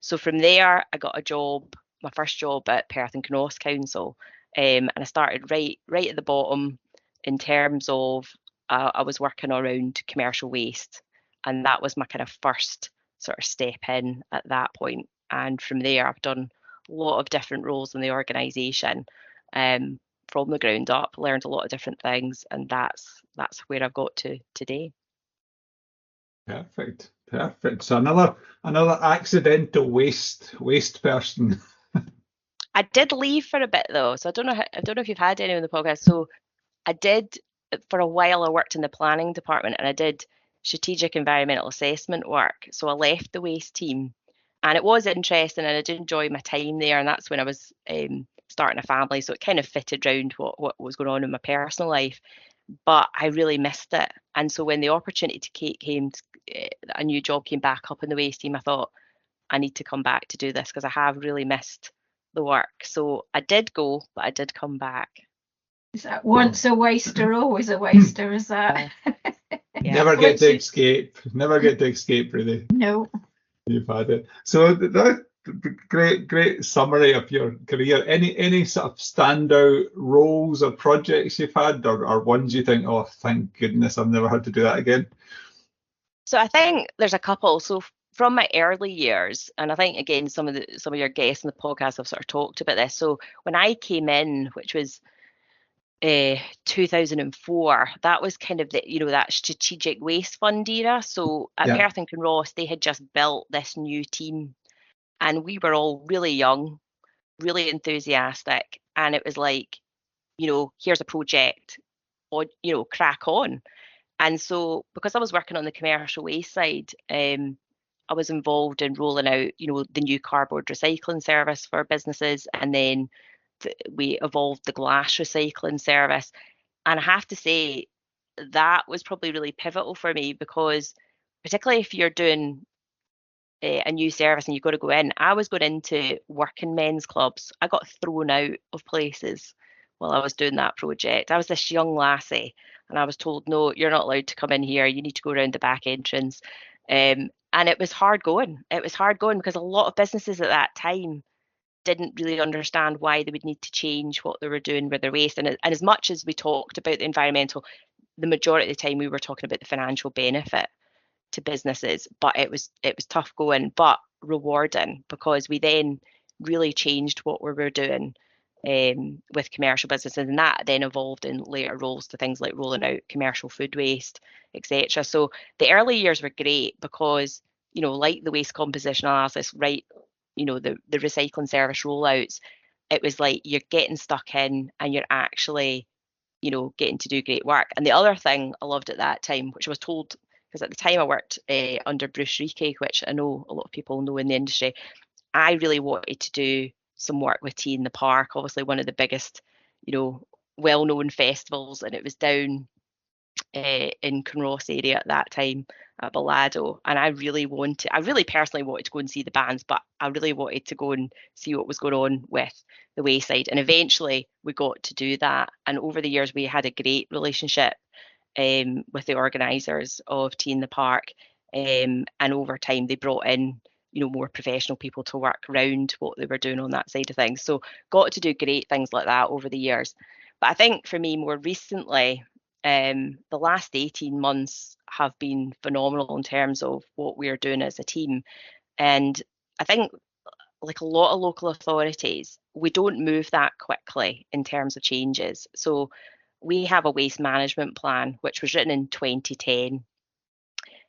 [SPEAKER 4] So from there, I got a job, my first job at Perth Kinross Council. And I started right at the bottom in terms of I was working around commercial waste, and that was my kind of first sort of step in at that point. And from there, I've done a lot of different roles in the organisation from the ground up, learned a lot of different things, and that's where I've got to today.
[SPEAKER 1] Perfect. So another accidental waste person.
[SPEAKER 4] I did leave for a bit though, so I don't know if you've had any on the podcast. So I did, for a while I worked in the planning department and I did strategic environmental assessment work. So I left the waste team, and it was interesting and I did enjoy my time there, and that's when I was starting a family, so it kind of fitted around what was going on in my personal life, but I really missed it. And so when the opportunity came, a new job came back up in the waste team, I thought, I need to come back to do this because I have really missed the work. So I did go, but I did come back.
[SPEAKER 3] Is that once a waster, always a waster? Is that?
[SPEAKER 4] Yeah.
[SPEAKER 1] Never get to escape, really.
[SPEAKER 3] No.
[SPEAKER 1] You've had it. So that's great summary of your career. Any sort of standout roles or projects you've had, or ones you think, oh, thank goodness I've never had to do that again?
[SPEAKER 4] So I think there's a couple. So from my early years, and I think again some of your guests in the podcast have sort of talked about this. So when I came in, which was 2004, that was kind of the that strategic waste fund era. So at Perth and Kinross, they had just built this new team, and we were all really young, really enthusiastic, and it was like, here's a project, or crack on. And so because I was working on the commercial waste side, I was involved in rolling out, the new cardboard recycling service for businesses, and then we evolved the glass recycling service. And I have to say that was probably really pivotal for me, because particularly if you're doing a new service and you've got to go in, I was going into working men's clubs. I got thrown out of places while I was doing that project. I was this young lassie and I was told, no, you're not allowed to come in here. You need to go around the back entrance. And it was hard going. It was hard going because a lot of businesses at that time didn't really understand why they would need to change what they were doing with their waste. And as much as we talked about the environmental, the majority of the time we were talking about the financial benefit to businesses. But it was tough going, but rewarding, because we then really changed what we were doing with commercial businesses, and that then evolved in later roles to things like rolling out commercial food waste, etc. So the early years were great because, like the waste composition analysis, right, the recycling service rollouts, it was like you're getting stuck in and you're actually, getting to do great work. And the other thing I loved at that time, which I was told, because at the time I worked under Bruce Reekie, which I know a lot of people know in the industry, I really wanted to do some work with Tea in the Park, obviously one of the biggest, well-known festivals, and it was down in Kinross area at that time at Bellado, and I really personally wanted to go and see the bands, but I really wanted to go and see what was going on with the Wayside, and eventually we got to do that. And over the years we had a great relationship with the organisers of Tea in the Park, and over time they brought in more professional people to work around what they were doing on that side of things. So got to do great things like that over the years. But I think for me, more recently, the last 18 months have been phenomenal in terms of what we're doing as a team. And I think, like a lot of local authorities, we don't move that quickly in terms of changes. So we have a waste management plan, which was written in 2010.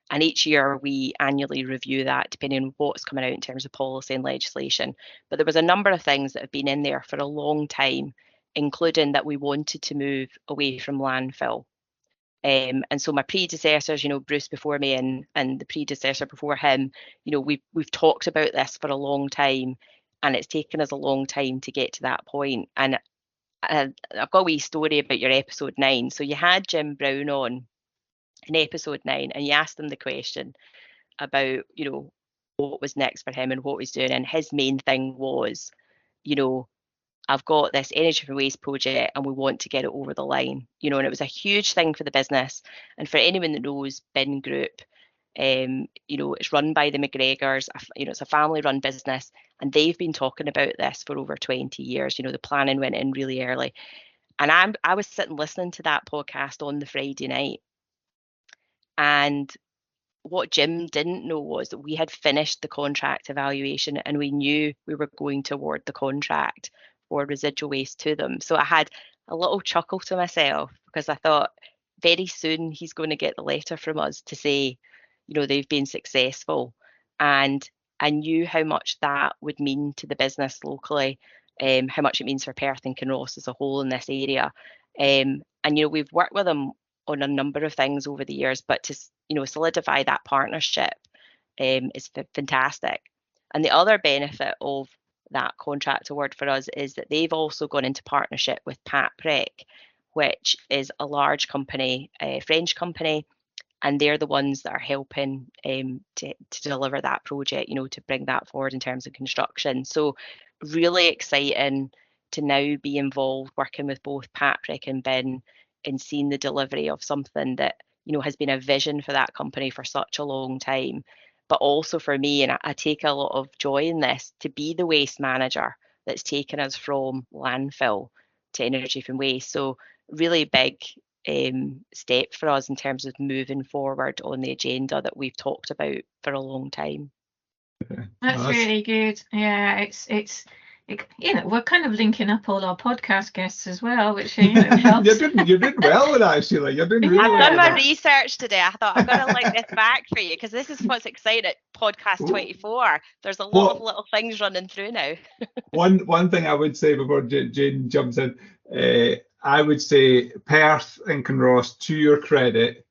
[SPEAKER 4] And each year we annually review that depending on what's coming out in terms of policy and legislation. But there was a number of things that have been in there for a long time, including that we wanted to move away from landfill. And so my predecessors, Bruce before me and the predecessor before him, we've talked about this for a long time, and it's taken us a long time to get to that point. And I've got a wee story about your episode 9. So you had Jim Brown on in episode 9, and you asked him the question about, what was next for him and what he's doing. And his main thing was, I've got this energy from waste project and we want to get it over the line, and it was a huge thing for the business. And for anyone that knows Bin Group, it's run by the McGregors, it's a family run business, and they've been talking about this for over 20 years. The planning went in really early. And I was sitting listening to that podcast on the Friday night. And what Jim didn't know was that we had finished the contract evaluation and we knew we were going to award the contract for residual waste to them. So I had a little chuckle to myself because I thought very soon he's going to get the letter from us to say, they've been successful. And I knew how much that would mean to the business locally, how much it means for Perth and Kinross as a whole in this area. And we've worked with them on a number of things over the years, but to solidify that partnership is fantastic. And the other benefit of that contract award for us is that they've also gone into partnership with Paprec, which is a large company, a French company, and they're the ones that are helping to deliver that project, to bring that forward in terms of construction. So really exciting to now be involved working with both Paprec and Bin and seeing the delivery of something that has been a vision for that company for such a long time. But also for me, and I take a lot of joy in this, to be the waste manager that's taken us from landfill to energy from waste. So really big step for us in terms of moving forward on the agenda that we've talked about for a long time.
[SPEAKER 3] That's really good. Yeah, it's we're kind of linking up all our podcast guests as well, which helps.
[SPEAKER 1] You're doing well with that, Sheila. You're doing really well.
[SPEAKER 4] I've done my research today. I thought I'm going to link this back for you because this is what's exciting at podcast 24. There's a lot of little things running through now.
[SPEAKER 1] One thing I would say before Jane jumps in, I would say Perth and Kinross, to your credit,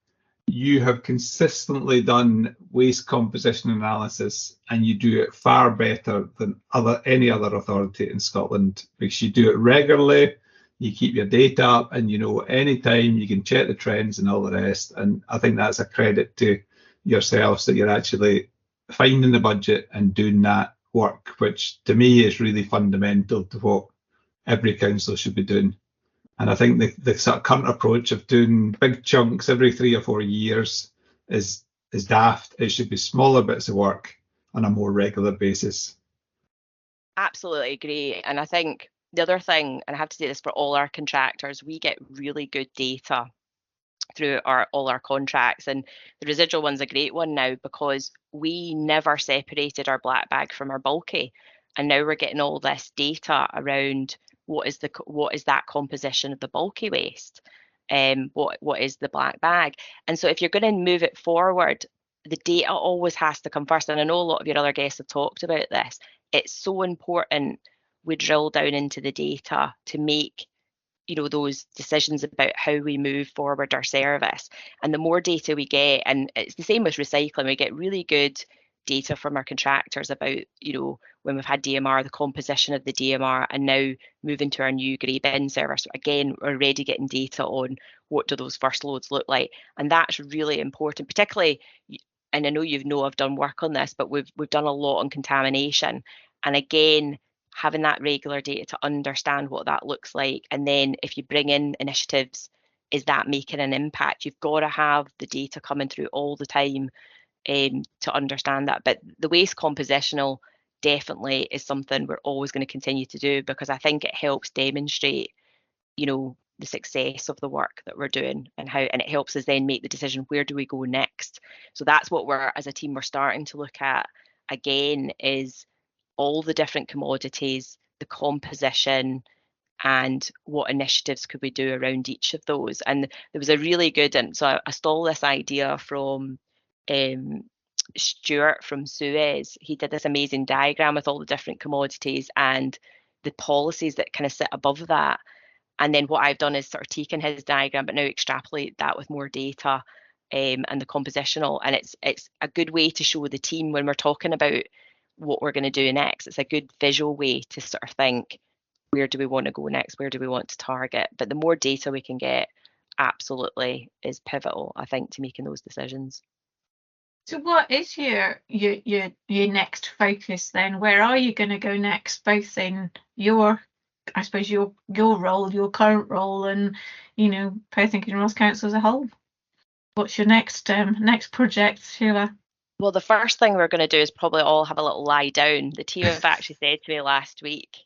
[SPEAKER 1] you have consistently done waste composition analysis, and you do it far better than any other authority in Scotland because you do it regularly, you keep your data up, and anytime you can check the trends and all the rest. And I think that's a credit to yourselves that you're actually finding the budget and doing that work, which to me is really fundamental to what every council should be doing. And I think the sort of current approach of doing big chunks every 3 or 4 years is is daft. It should be smaller bits of work on a more regular basis.
[SPEAKER 4] Absolutely agree. And I think the other thing, and I have to say this for all our contractors, we get really good data through all our contracts, and the residual one's a great one now because we never separated our black bag from our bulky, and now we're getting all this data around what is that composition of the bulky waste, what is the black bag. And so if you're going to move it forward, the data always has to come first. And I know a lot of your other guests have talked about this. It's so important we drill down into the data to make those decisions about how we move forward our service. And the more data we get, and it's the same with recycling, we get really good data from our contractors about when we've had DMR, the composition of the DMR, and now moving to our new grey bin service. Again, we're already getting data on what do those first loads look like, and that's really important, particularly. And I know I've done work on this, but we've done a lot on contamination, and again, having that regular data to understand what that looks like. And then if you bring in initiatives, is that making an impact? You've got to have the data coming through all the time to understand that. But the waste compositional definitely is something we're always going to continue to do, because I think it helps demonstrate, the success of the work that we're doing, and it helps us then make the decision, where do we go next? So that's what as a team, we're starting to look at again, is all the different commodities, the composition, and what initiatives could we do around each of those. And there was a really good, and so I stole this idea from Stuart from Suez. He did this amazing diagram with all the different commodities and the policies that kind of sit above that. And then what I've done is sort of taken his diagram, but now extrapolate that with more data and the compositional. And it's a good way to show the team when we're talking about what we're going to do next. It's a good visual way to sort of think, where do we want to go next? Where do we want to target? But the more data we can get, absolutely is pivotal, I think, to making those decisions.
[SPEAKER 3] So what is your next focus then? Where are you going to go next, both in your role, your current role, and Perth Kinross Council as a whole? What's your next project, Sheila?
[SPEAKER 4] Well, the first thing we're going to do is probably all have a little lie down. The team have actually said to me last week,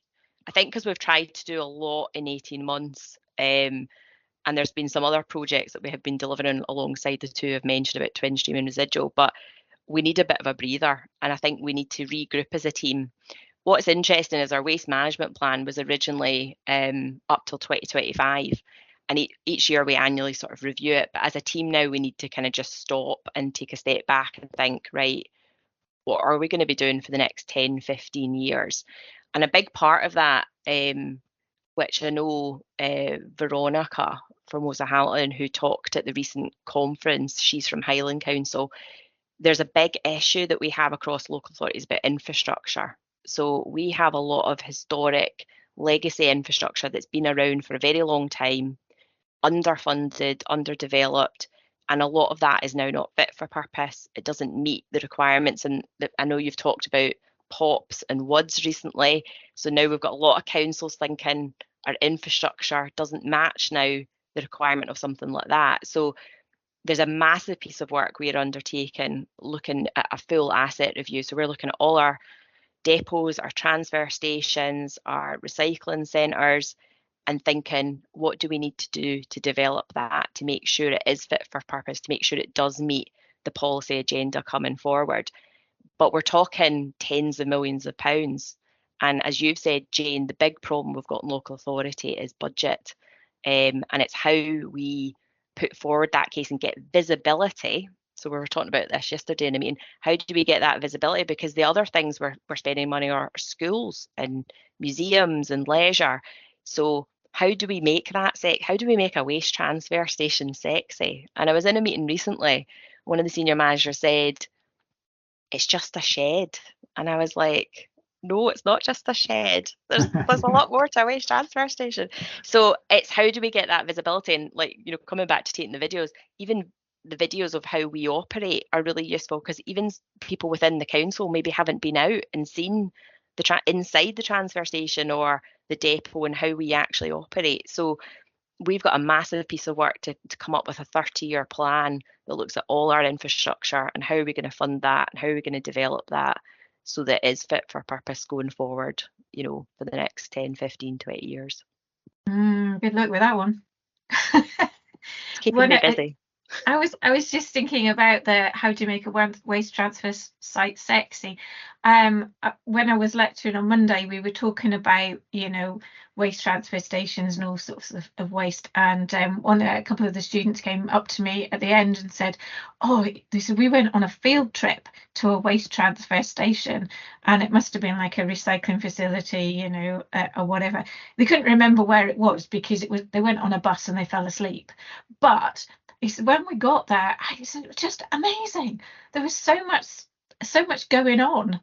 [SPEAKER 4] I think because we've tried to do a lot in 18 months, and there's been some other projects that we have been delivering alongside the two I've mentioned about twin stream and residual, but we need a bit of a breather, and I think we need to regroup as a team. What's interesting is our waste management plan was originally up till 2025. And each year we annually sort of review it. But as a team now, we need to kind of just stop and take a step back and think, right, what are we going to be doing for the next 10, 15 years? And a big part of that, which I know Veronica from Hamilton, who talked at the recent conference, she's from Highland Council, there's a big issue that we have across local authorities about infrastructure. So we have a lot of historic legacy infrastructure that's been around for a very long time, underfunded, underdeveloped, and a lot of that is now not fit for purpose. It doesn't meet the requirements. And I know you've talked about POPs and WUDs recently. So now we've got a lot of councils thinking our infrastructure doesn't match now the requirement of something like that. So there's a massive piece of work we are undertaking, looking at a full asset review. So we're looking at all our depots, our transfer stations, our recycling centres, and thinking, what do we need to do to develop that, to make sure it is fit for purpose, to make sure it does meet the policy agenda coming forward. But we're talking tens of millions of pounds. And as you've said, Jane, the big problem we've got in local authority is budget. And it's how we put forward that case and get visibility. So we were talking about this yesterday in a meeting. How do we get that visibility? Because the other things we're spending money on are schools and museums and leisure. So how do we make that how do we make a waste transfer station sexy? And I was in a meeting recently. One of the senior managers said, it's just a shed. And I was like, no, it's not just a shed. There's a lot more to a waste transfer station. So it's how do we get that visibility? And coming back to taking the videos, even the videos of how we operate are really useful, because even people within the council maybe haven't been out and seen inside the transfer station or the depot and how we actually operate. So we've got a massive piece of work to come up with a 30-year plan that looks at all our infrastructure and how are we going to fund that and how are we going to develop that so that it is fit for purpose going forward, you know, for the next 10, 15, 20 years.
[SPEAKER 3] Good luck with that one.
[SPEAKER 4] It's keeping me busy.
[SPEAKER 3] I was just thinking about how do you make a waste transfer site sexy. When I was lecturing on Monday, we were talking about, you know, waste transfer stations and all sorts of waste, and a couple of the students came up to me at the end and said, oh, we went on a field trip to a waste transfer station and it must have been like a recycling facility, you know, or whatever. They couldn't remember where it was because they went on a bus and they fell asleep. But he said, when we got there, it was just amazing. There was so much going on,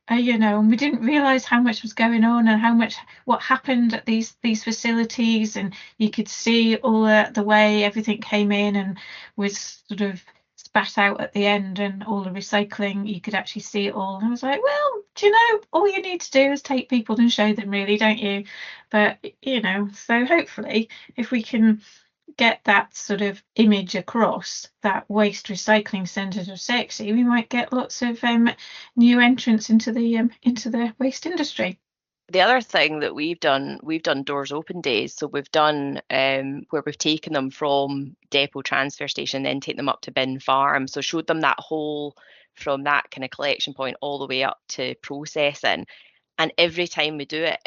[SPEAKER 3] you know, and we didn't realise how much was going on and what happened at these facilities. And you could see all the way everything came in and was sort of spat out at the end, and all the recycling, you could actually see it all. And I was like, well, do you know, all you need to do is take people and show them, really, don't you? But, you know, so hopefully if we can get that sort of image across, that waste recycling centres are sexy, we might get lots of new entrants into the waste industry.
[SPEAKER 4] The other thing that we've done doors open days. So we've done where we've taken them from depot transfer station, then take them up to bin farm. So showed them that whole, from that kind of collection point all the way up to processing. And every time we do it,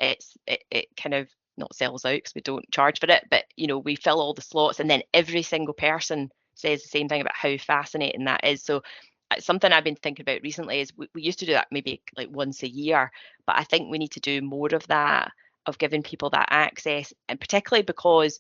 [SPEAKER 4] it kind of not sells out because we don't charge for it, but you know, we fill all the slots, and then every single person says the same thing about how fascinating that is. So something I've been thinking about recently is we used to do that maybe like once a year, but I think we need to do more of that, of giving people that access, and particularly because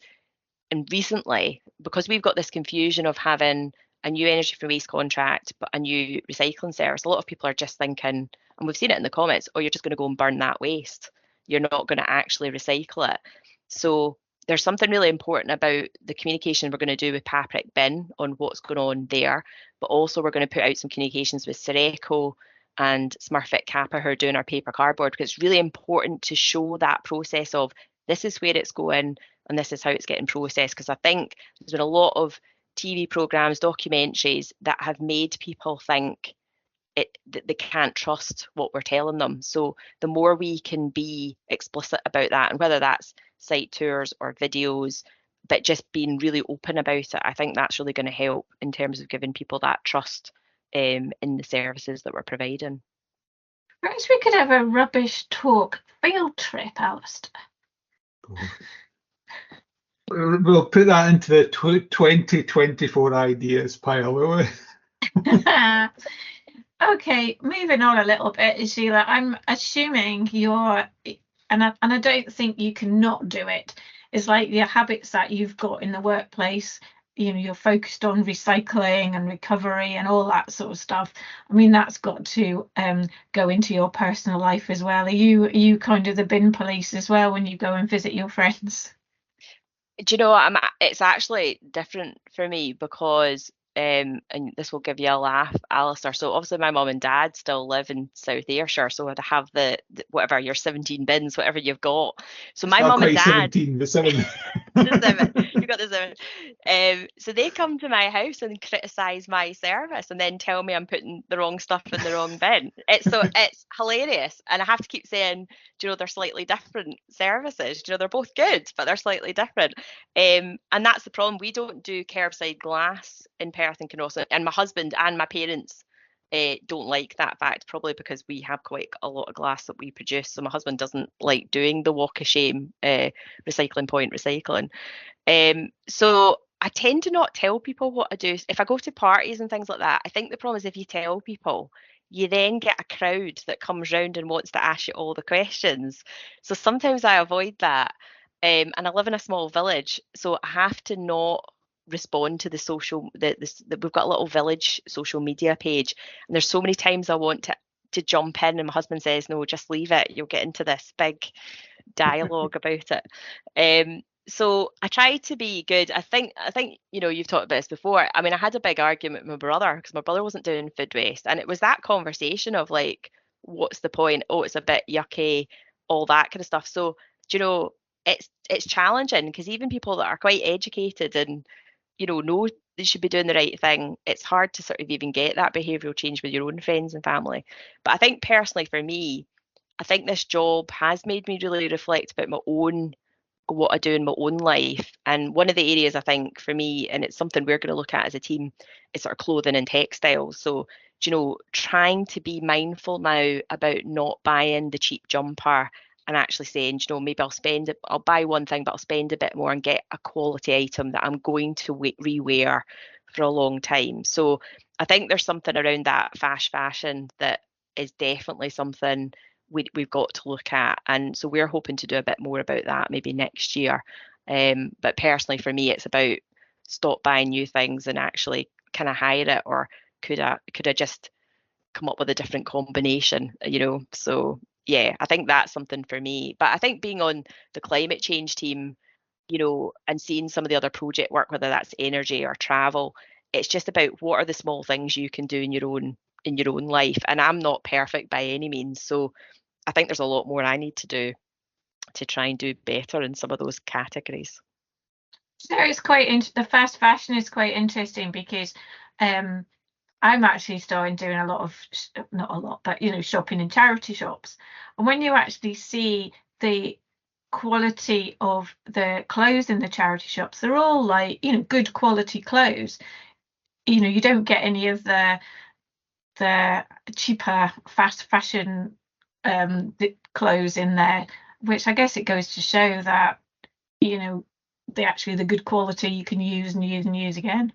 [SPEAKER 4] we've got this confusion of having a new energy from waste contract but a new recycling service. A lot of people are just thinking, and we've seen it in the comments, oh, you're just going to go and burn that waste, you're not going to actually recycle it. So there's something really important about the communication we're going to do with Paprick Bin on what's going on there, but also we're going to put out some communications with Sereco and Smurfit Kappa who are doing our paper cardboard, because it's really important to show that process of this is where it's going and this is how it's getting processed. Because I think there's been a lot of TV programs, documentaries that have made people think that they can't trust what we're telling them. So the more we can be explicit about that, and whether that's site tours or videos, but just being really open about it, I think that's really going to help in terms of giving people that trust in the services that we're providing.
[SPEAKER 3] Perhaps we could have a rubbish talk field trip, Alistair.
[SPEAKER 1] We'll put that into the 2024 ideas pile, will we?
[SPEAKER 3] Okay, moving on a little bit, Sheila. I'm assuming you're, and I don't think you can not do it. It's like the habits that you've got in the workplace. You know, you're focused on recycling and recovery and all that sort of stuff. I mean, that's got to go into your personal life as well. Are you kind of the bin police as well when you go and visit your friends?
[SPEAKER 4] Do you know, it's actually different for me because and this will give you a laugh, Alistair. So obviously my mum and dad still live in South Ayrshire, so I'd have the whatever, your 17 bins, whatever you've got. So my mum and dad,
[SPEAKER 1] 17, the 7.
[SPEAKER 4] the 7, you got the 7. So they come to my house and criticise my service and then tell me I'm putting the wrong stuff in the wrong bin. It's hilarious, and I have to keep saying, do you know, they're slightly different services. Do you know, they're both good, but they're slightly different. And that's the problem. We don't do curbside glass in Perth and Kinross, and my husband and my parents don't like that fact, probably because we have quite a lot of glass that we produce. So my husband doesn't like doing the walk of shame recycling point recycling. So I tend to not tell people what I do. If I go to parties and things like that, I think the problem is if you tell people, you then get a crowd that comes round and wants to ask you all the questions. So sometimes I avoid that. And I live in a small village, so I have to not respond to the social, we've got a little village social media page, and there's so many times I want to jump in and my husband says, no, just leave it, you'll get into this big dialogue about it. So I try to be good. I think you know, you've talked about this before. I mean, I had a big argument with my brother because my brother wasn't doing food waste, and it was that conversation of like, what's the point? Oh, it's a bit yucky, all that kind of stuff. So, do you know, it's challenging, because even people that are quite educated and know they should be doing the right thing, it's hard to sort of even get that behavioural change with your own friends and family. But I think personally for me, I think this job has made me really reflect about what I do in my own life. And one of the areas I think for me, and it's something we're going to look at as a team, is sort of clothing and textiles. So, trying to be mindful now about not buying the cheap jumper and actually saying, maybe I'll buy one thing, but I'll spend a bit more and get a quality item that I'm going to rewear for a long time. So I think there's something around that fast fashion that is definitely something we've got to look at. And so we're hoping to do a bit more about that maybe next year. But personally for me, it's about stop buying new things and actually kind of hire it, or could I just come up with a different combination, So yeah, I think that's something for me. But I think being on the climate change team, and seeing some of the other project work, whether that's energy or travel, it's just about what are the small things you can do in your own life. And I'm not perfect by any means, so I think there's a lot more I need to do to try and do better in some of those categories.
[SPEAKER 3] So it's the fast fashion is quite interesting, because I'm actually starting doing a lot of, not a lot, but shopping in charity shops. And when you actually see the quality of the clothes in the charity shops, they're all like, good quality clothes. You don't get any of the cheaper fast fashion clothes in there, which I guess it goes to show that, the good quality you can use and use and use again.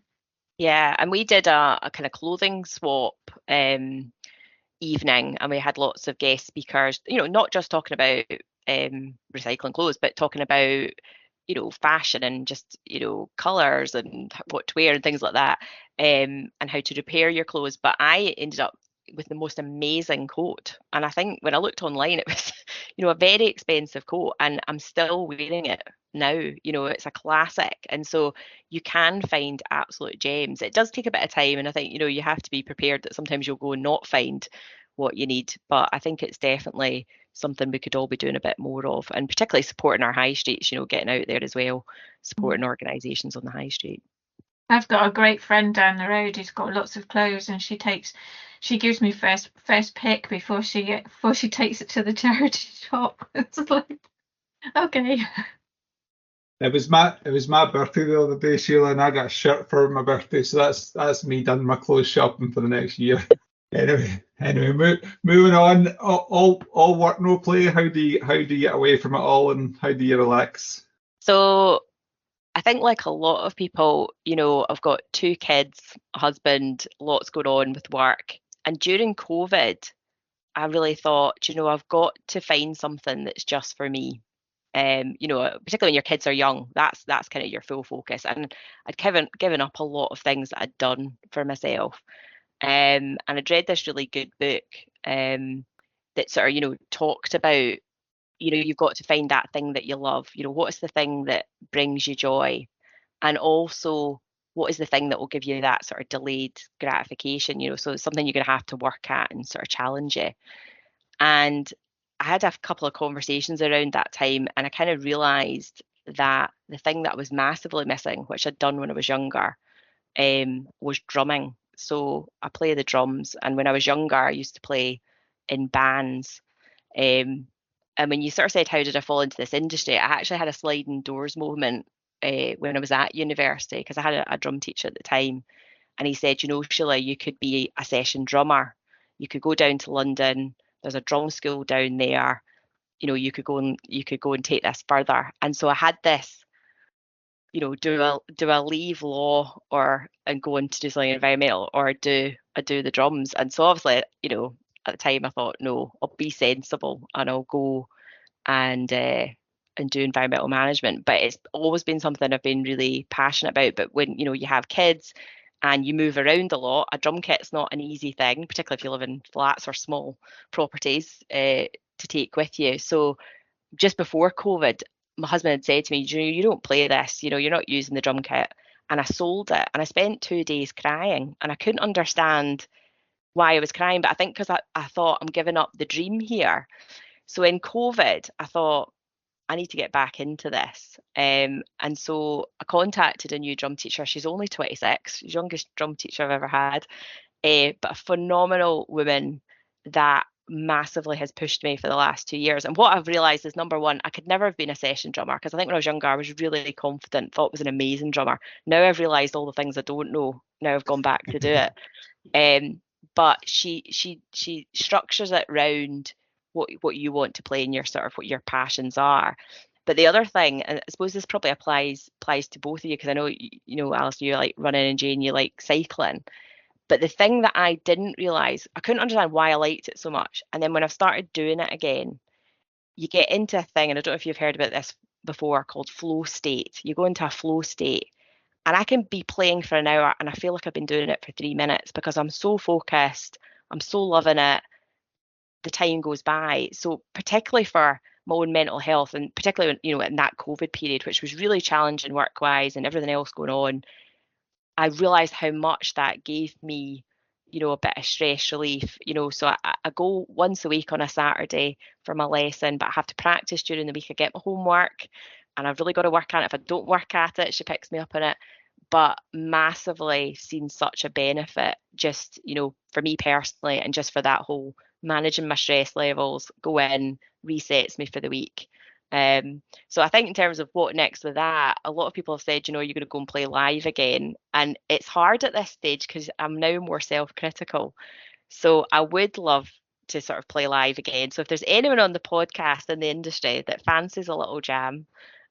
[SPEAKER 4] Yeah, and we did a kind of clothing swap evening, and we had lots of guest speakers, not just talking about recycling clothes, but talking about fashion and just colours and what to wear and things like that, and how to repair your clothes. But I ended up with the most amazing coat, and I think when I looked online, it was a very expensive coat, and I'm still wearing it now. It's a classic. And so you can find absolute gems. It does take a bit of time, and I think you have to be prepared that sometimes you'll go and not find what you need. But I think it's definitely something we could all be doing a bit more of, and particularly supporting our high streets, getting out there as well, supporting organisations on the high street.
[SPEAKER 3] I've got a great friend down the road who's got lots of clothes, and she gives me first pick before she takes it to the charity shop. It's like, okay.
[SPEAKER 1] It was my birthday the other day, Sheila, and I got a shirt for my birthday, so that's me done my clothes shopping for the next year. Anyway, moving on. All work, no play. How do you get away from it all, and how do you relax?
[SPEAKER 4] So I think, like a lot of people, I've got 2 kids, a husband, lots going on with work. And during COVID, I really thought, I've got to find something that's just for me. Particularly when your kids are young, that's kind of your full focus. And I'd given up a lot of things that I'd done for myself. And I'd read this really good book that sort of, talked about, you've got to find that thing that you love. What is the thing that brings you joy? And also, what is the thing that will give you that sort of delayed gratification? So it's something you're going to have to work at and sort of challenge you. And I had a couple of conversations around that time, and I kind of realised that the thing that I was massively missing, which I'd done when I was younger, was drumming. So I play the drums, and when I was younger, I used to play in bands. And when you sort of said, how did I fall into this industry? I actually had a sliding doors moment when I was at university, because I had a drum teacher at the time, and he said, Sheila, you could be a session drummer. You could go down to London. There's a drum school down there. You could go and take this further. And so I had this, do I leave law and go into do something environmental, or do I do the drums? And so obviously, at the time I thought, no, I'll be sensible and I'll go and do environmental management. But it's always been something I've been really passionate about. But when you have kids and you move around a lot, a drum kit's not an easy thing, particularly if you live in flats or small properties, to take with you. So just before COVID, my husband had said to me, you don't play this, you're not using the drum kit. And I sold it, and I spent 2 days crying, and I couldn't understand why I was crying. But I think because I thought, I'm giving up the dream here. So in COVID, I thought, I need to get back into this. And so I contacted a new drum teacher. She's only 26, she's the youngest drum teacher I've ever had, but a phenomenal woman that massively has pushed me for the last 2 years. And what I've realised is, number one, I could never have been a session drummer, because I think when I was younger I was really confident, thought I was an amazing drummer. Now I've realised all the things I don't know. Now I've gone back to do it. But she structures it round what you want to play and your sort of what your passions are. But the other thing, and I suppose this probably applies to both of you, because I know you know, Alison, you like running, and Jane, you like cycling. But the thing that I didn't realise, I couldn't understand why I liked it so much. And then when I've started doing it again, you get into a thing, and I don't know if you've heard about this before, called flow state. You go into a flow state, and I can be playing for an hour and I feel like I've been doing it for 3 minutes, because I'm so focused, I'm so loving it, the time goes by. So particularly for my own mental health, and particularly, you know, in that COVID period, which was really challenging work-wise and everything else going on, I realised how much that gave me, you know, a bit of stress relief, you know. So I go once a week on a Saturday for my lesson, but I have to practice during the week. I get my homework and I've really got to work on it. If I don't work at it, she picks me up on it. But massively seen such a benefit, just, you know, for me personally, and just for that whole managing my stress levels, go in, resets me for the week. So I think in terms of what next with that, a lot of people have said, you know, you're going to go and play live again. And it's hard at this stage because I'm now more self-critical. So I would love to sort of play live again. So if there's anyone on the podcast in the industry that fancies a little jam,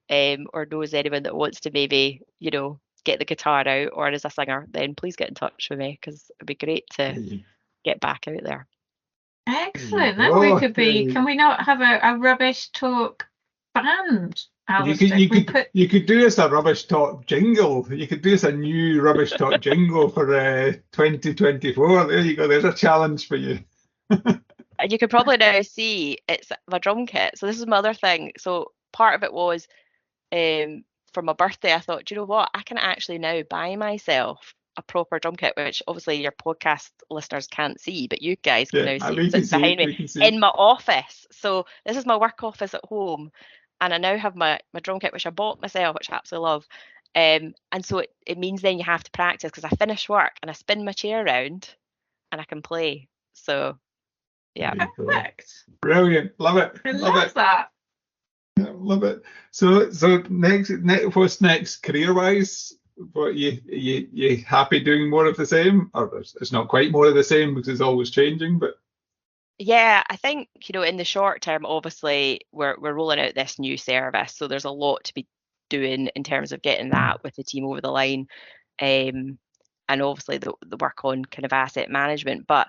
[SPEAKER 4] or knows anyone that wants to maybe, you know, get the guitar out or is a singer, then please get in touch with me, because it'd be great to get back out there.
[SPEAKER 3] Excellent. Then we could be, can we not have a rubbish talk band?
[SPEAKER 1] You could do us a rubbish talk jingle. You could do us a new rubbish talk jingle for 2024. There you go. There's a challenge for you.
[SPEAKER 4] And you could probably now see it's my drum kit. So this is my other thing. So part of it was, for my birthday, I thought, do you know what? I can actually now buy myself a proper drum kit, which obviously your podcast listeners can't see, but you guys can now see. It's behind me in my office. So this is my work office at home, and I now have my drum kit, which I bought myself, which I absolutely love. And so it means then you have to practice, because I finish work and I spin my chair around and I can play. So yeah.
[SPEAKER 3] Perfect.
[SPEAKER 1] Brilliant. Love it.
[SPEAKER 3] I love that.
[SPEAKER 1] Love it. So next, what's next career-wise? What you happy doing more of the same, or it's not quite more of the same because it's always changing? But
[SPEAKER 4] yeah, I think, you know, in the short term, obviously we're rolling out this new service, so there's a lot to be doing in terms of getting that with the team over the line, and obviously the work on kind of asset management. But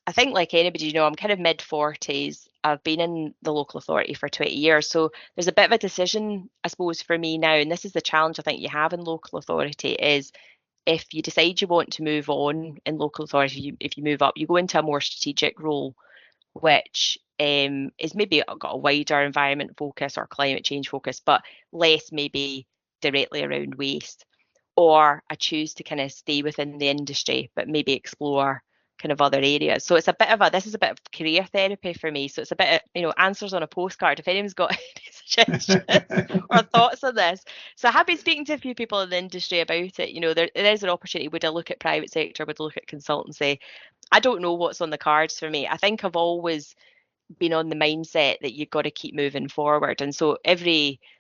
[SPEAKER 4] I think, like anybody, you know, I'm kind of mid-40s. I've been in the local authority for 20 years. So there's a bit of a decision, I suppose, for me now. And this is the challenge I think you have in local authority, is if you decide you want to move on in local authority, if you move up, you go into a more strategic role, which is maybe got a wider environment focus or climate change focus, but less maybe directly around waste. Or I choose to kind of stay within the industry, but maybe explore kind of other areas. So it's a bit of this is a bit of career therapy for me. So it's a bit of, you know, answers on a postcard if anyone's got any suggestions or thoughts on this. So I have been speaking to a few people in the industry about it. You know, there is an opportunity. Would I look at private sector? Would I look at consultancy? I don't know what's on the cards for me. I think I've always been on the mindset that you've got to keep moving forward. And so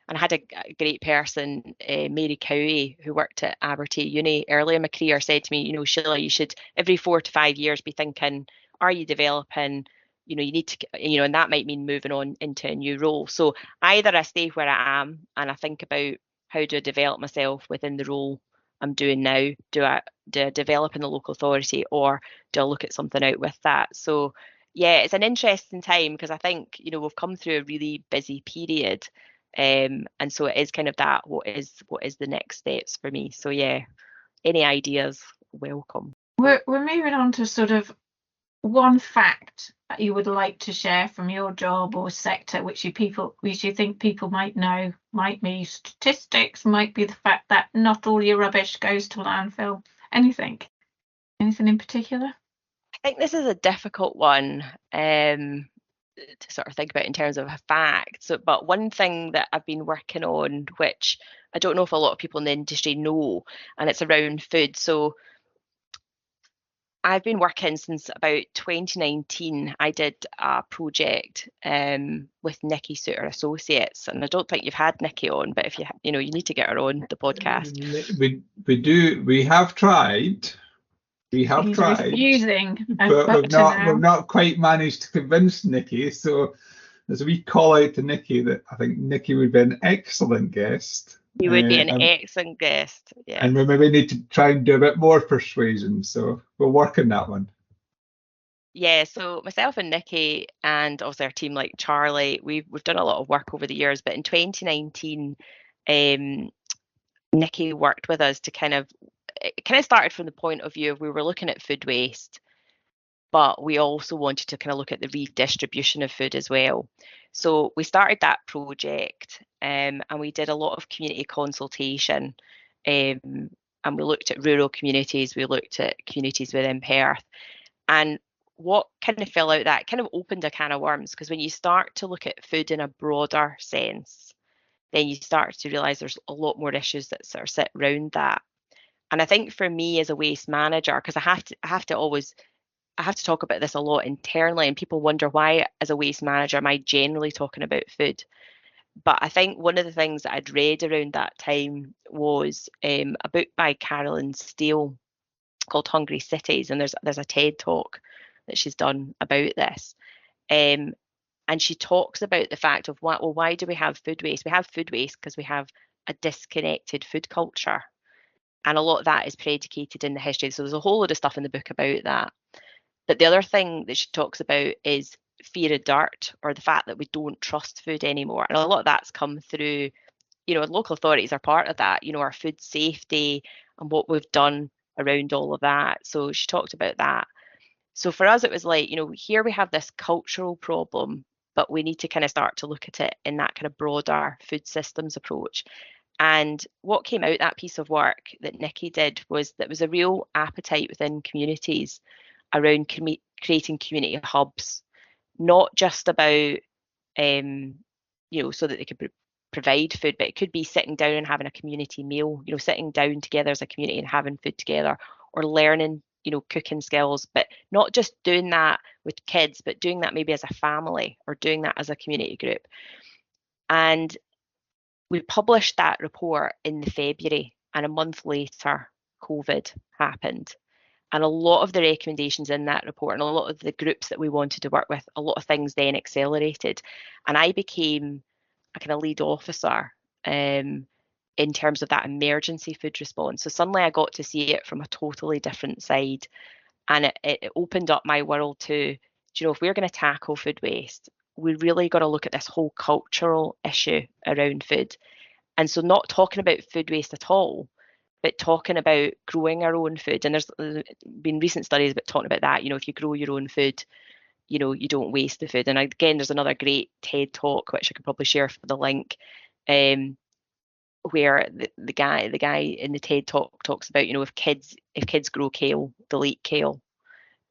[SPEAKER 4] and I had a great person, Mary Cowie, who worked at Abertay Uni early in my career, said to me, you know, Sheila, you should every 4 to 5 years be thinking, are you developing? You know, you need to, you know, and that might mean moving on into a new role. So either I stay where I am and I think about how do I develop myself within the role I'm doing now? Do I develop in the local authority, or do I look at something out with that? So yeah, it's an interesting time, because I think, you know, we've come through a really busy period, and so it is kind of that, what is the next steps for me. So yeah, any ideas welcome.
[SPEAKER 3] We're moving on to sort of one fact that you would like to share from your job or sector, which you think people might know. Might be statistics, might be the fact that not all your rubbish goes to landfill. Anything in particular?
[SPEAKER 4] I think this is a difficult one. to sort of think about in terms of a fact. So, but one thing that I've been working on, which I don't know if a lot of people in the industry know, and it's around food. So I've been working since about 2019. I did a project with Nikki Suter Associates, and I don't think you've had Nikki on, but if you need to get her on the podcast.
[SPEAKER 1] We have tried.
[SPEAKER 3] He's refusing,
[SPEAKER 1] but
[SPEAKER 3] up
[SPEAKER 1] we've
[SPEAKER 3] to now.
[SPEAKER 1] not quite managed to convince Nikki. So there's a wee call out to Nikki that I think Nikki would be an excellent guest.
[SPEAKER 4] You would be an excellent guest. Yeah.
[SPEAKER 1] And we maybe need to try and do a bit more persuasion. So we'll work on that one.
[SPEAKER 4] Yeah, so myself and Nikki, and also our team like Charlie, we've done a lot of work over the years. But in 2019, Nikki worked with us to it kind of started from the point of view of we were looking at food waste, but we also wanted to kind of look at the redistribution of food as well. So we started that project, and we did a lot of community consultation, and we looked at rural communities, we looked at communities within Perth, and what kind of fell out that kind of opened a can of worms, because when you start to look at food in a broader sense, then you start to realise there's a lot more issues that sort of sit around that. And I think for me as a waste manager, because I have to talk about this a lot internally, and people wonder why as a waste manager am I generally talking about food. But I think one of the things that I'd read around that time was a book by Carolyn Steele called Hungry Cities, and there's a TED talk that she's done about this. And she talks about the fact of why do we have food waste? We have food waste because we have a disconnected food culture. And a lot of that is predicated in the history. So there's a whole load of stuff in the book about that. But the other thing that she talks about is fear of dirt, or the fact that we don't trust food anymore. And a lot of that's come through, local authorities are part of that, our food safety and what we've done around all of that. So she talked about that. So for us, it was like, here we have this cultural problem, but we need to kind of start to look at it in that kind of broader food systems approach. And what came out that piece of work that Nikki did was that was a real appetite within communities around creating community hubs, not just about, so that they could provide food, but it could be sitting down and having a community meal, sitting down together as a community and having food together, or learning, cooking skills, but not just doing that with kids, but doing that maybe as a family or doing that as a community group. And we published that report in February, and a month later, COVID happened. And a lot of the recommendations in that report and a lot of the groups that we wanted to work with, a lot of things then accelerated. And I became a kind of lead officer in terms of that emergency food response. So suddenly I got to see it from a totally different side. And it opened up my world to, if we're going to tackle food waste, we really got to look at this whole cultural issue around food. And so not talking about food waste at all, but talking about growing our own food. And there's been recent studies about talking about that, if you grow your own food, you don't waste the food. And again, there's another great TED talk, which I could probably share for the link, where the guy in the TED talk talks about, if kids grow kale, they'll eat kale.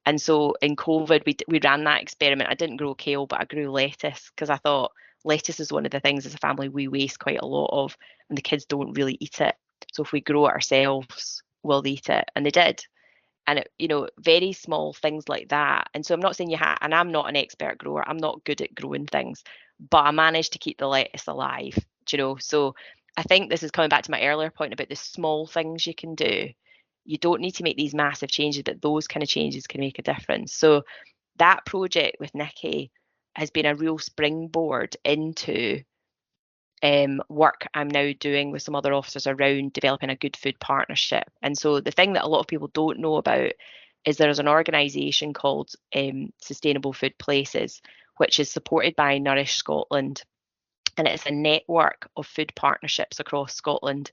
[SPEAKER 4] And so in COVID, we ran that experiment. I didn't grow kale, but I grew lettuce, because I thought lettuce is one of the things as a family we waste quite a lot of, and the kids don't really eat it. So if we grow it ourselves, we'll eat it. And they did. And very small things like that. And so I'm not saying and I'm not an expert grower. I'm not good at growing things, but I managed to keep the lettuce alive, So I think this is coming back to my earlier point about the small things you can do. You don't need to make these massive changes, but those kind of changes can make a difference. So that project with Nikki has been a real springboard into work I'm now doing with some other officers around developing a good food partnership. And so the thing that a lot of people don't know about is there's an organisation called Sustainable Food Places, which is supported by Nourish Scotland. And it's a network of food partnerships across Scotland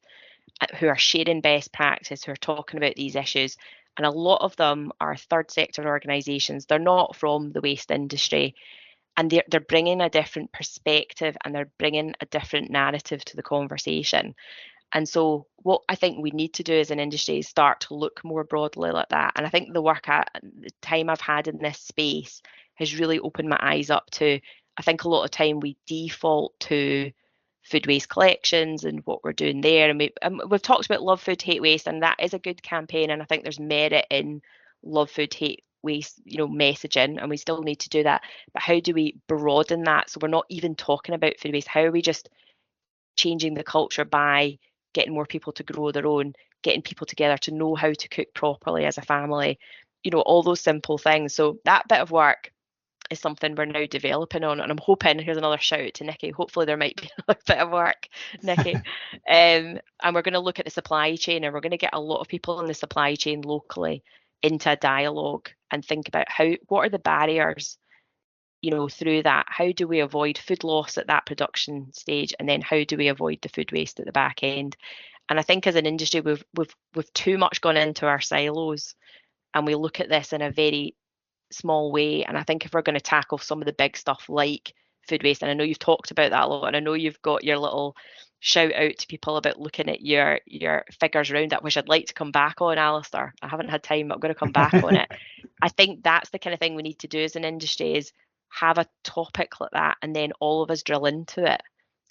[SPEAKER 4] who are sharing best practice, who are talking about these issues. And a lot of them are third sector organisations. They're not from the waste industry. And they're bringing a different perspective, and they're bringing a different narrative to the conversation. And so what I think we need to do as an industry is start to look more broadly like that. And I think the time I've had in this space has really opened my eyes up to, I think a lot of time we default to food waste collections and what we're doing there. And we've talked about love food, hate waste, and that is a good campaign. And I think there's merit in love food, hate waste, messaging, and we still need to do that. But how do we broaden that so we're not even talking about food waste? How are we just changing the culture by getting more people to grow their own, getting people together to know how to cook properly as a family, all those simple things. So that bit of work is something we're now developing on, and I'm hoping, here's another shout out to Nikki, hopefully there might be another bit of work, Nikki. And we're going to look at the supply chain, and we're going to get a lot of people in the supply chain locally into a dialogue and think about what are the barriers through that. How do we avoid food loss at that production stage, and then how do we avoid the food waste at the back end? And I think as an industry we've too much gone into our silos, and we look at this in a very small way. And I think if we're going to tackle some of the big stuff like food waste, and I know you've talked about that a lot, and I know you've got your little shout out to people about looking at your figures around that, which I'd like to come back on, Alistair. I haven't had time, but I'm going to come back on it. I think that's the kind of thing we need to do as an industry, is have a topic like that, and then all of us drill into it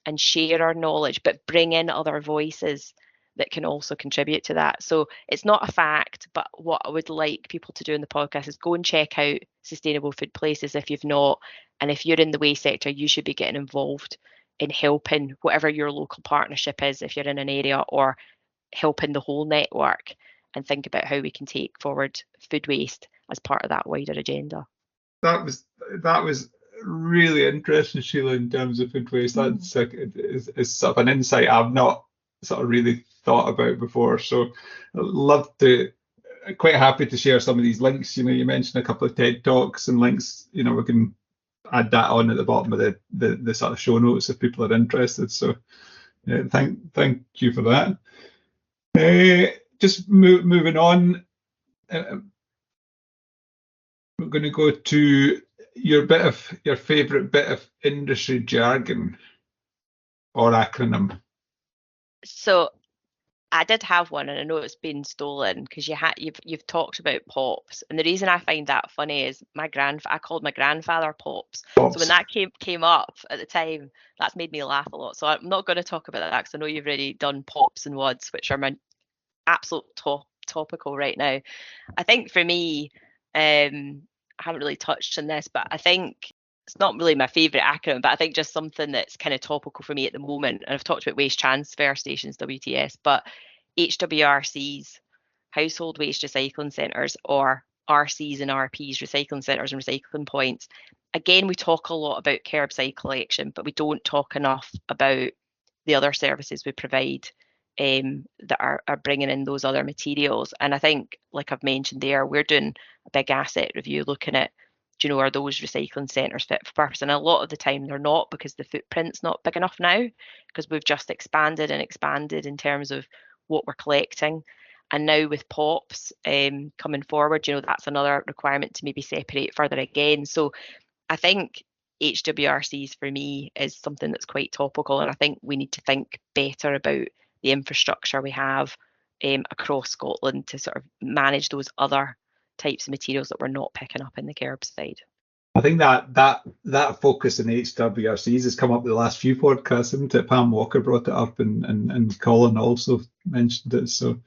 [SPEAKER 4] and share our knowledge, but bring in other voices that can also contribute to that. So it's not a fact, but what I would like people to do in the podcast is go and check out Sustainable Food Places if you've not. And if you're in the waste sector, you should be getting involved in helping whatever your local partnership is, if you're in an area, or helping the whole network, and think about how we can take forward food waste as part of that wider agenda.
[SPEAKER 1] That was really interesting, Sheila, in terms of food waste. That's is sort of an insight I've not sort of really thought about before. So quite happy to share some of these links. You mentioned a couple of TED Talks and links, we can add that on at the bottom of the sort of show notes if people are interested. So yeah, thank you for that. Just moving on, we're going to go to your favourite bit of industry jargon or acronym.
[SPEAKER 4] So I did have one, and I know it's been stolen, because you've talked about POPs, and the reason I find that funny is I called my grandfather Pops. So when that came up at the time, that's made me laugh a lot. So I'm not going to talk about that, because I know you've already done Pops and WUDs, which are my absolute topical right now. I think for me, I haven't really touched on this, but I think it's not really my favourite acronym, but I think just something that's kind of topical for me at the moment. And I've talked about waste transfer stations, WTS, but HWRCs, household waste recycling centres, or RCs and RPs, recycling centres and recycling points. Again, we talk a lot about curbside collection, but we don't talk enough about the other services we provide that are bringing in those other materials. And I think, like I've mentioned there, we're doing a big asset review looking at, are those recycling centres fit for purpose? And a lot of the time they're not, because the footprint's not big enough now, because we've just expanded in terms of what we're collecting. And now with POPs coming forward, that's another requirement to maybe separate further again. So I think HWRCs for me is something that's quite topical, and I think we need to think better about the infrastructure we have across Scotland to sort of manage those other types of materials that we're not picking up in the curbside.
[SPEAKER 1] I think that focus in HWRCs has come up in the last few podcasts, hasn't it? Pam Walker brought it up, and Colin also mentioned it. So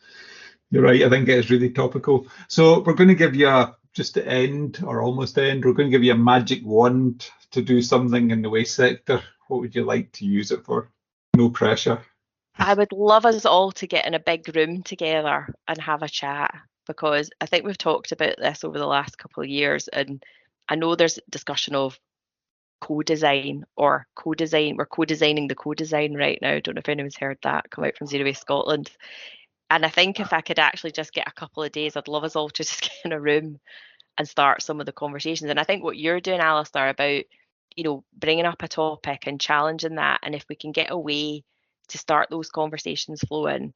[SPEAKER 1] you're right. I think it is really topical. So we're going to give you just to end, or almost end, we're going to give you a magic wand to do something in the waste sector. What would you like to use it for? No pressure.
[SPEAKER 4] I would love us all to get in a big room together and have a chat, because I think we've talked about this over the last couple of years, and I know there's discussion of co-design or co-design. We're co-designing the co-design right now. I don't know if anyone's heard that come out from Zero Waste Scotland. And I think if I could actually just get a couple of days, I'd love us all to just get in a room and start some of the conversations. And I think what you're doing, Alistair, about, bringing up a topic and challenging that, and if we can get a way to start those conversations flowing,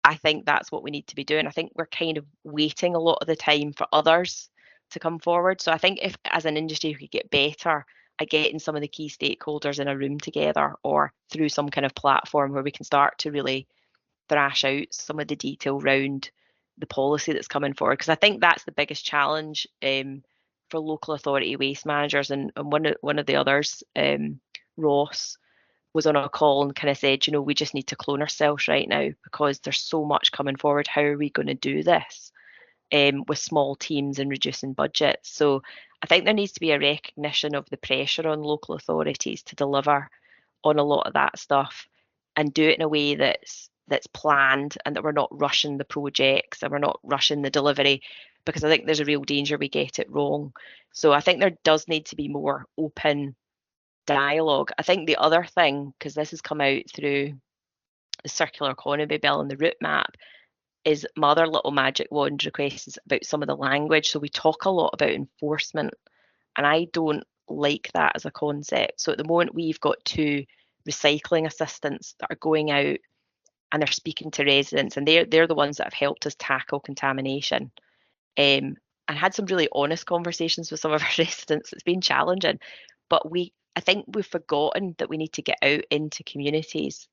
[SPEAKER 4] I think that's what we need to be doing. I think we're kind of waiting a lot of the time for others to come forward. So I think if, as an industry, we could get better at getting some of the key stakeholders in a room together, or through some kind of platform where we can start to really thrash out some of the detail around the policy that's coming forward, because I think that's the biggest challenge for local authority waste managers. And one of the others, Ross, was on a call and kind of said, we just need to clone ourselves right now because there's so much coming forward. How are we going to do this with small teams and reducing budgets? So I think there needs to be a recognition of the pressure on local authorities to deliver on a lot of that stuff and do it in a way that's planned, and that we're not rushing the projects and we're not rushing the delivery, because I think there's a real danger we get it wrong. So I think there does need to be more open dialogue. I think the other thing, because this has come out through the circular economy bill and the route map, is my other little magic wand request is about some of the language. So we talk a lot about enforcement, and I don't like that as a concept. So at the moment we've got 2 recycling assistants that are going out and they're speaking to residents, and they're the ones that have helped us tackle contamination, and had some really honest conversations with some of our residents. It's been challenging, but I think we've forgotten that we need to get out into communities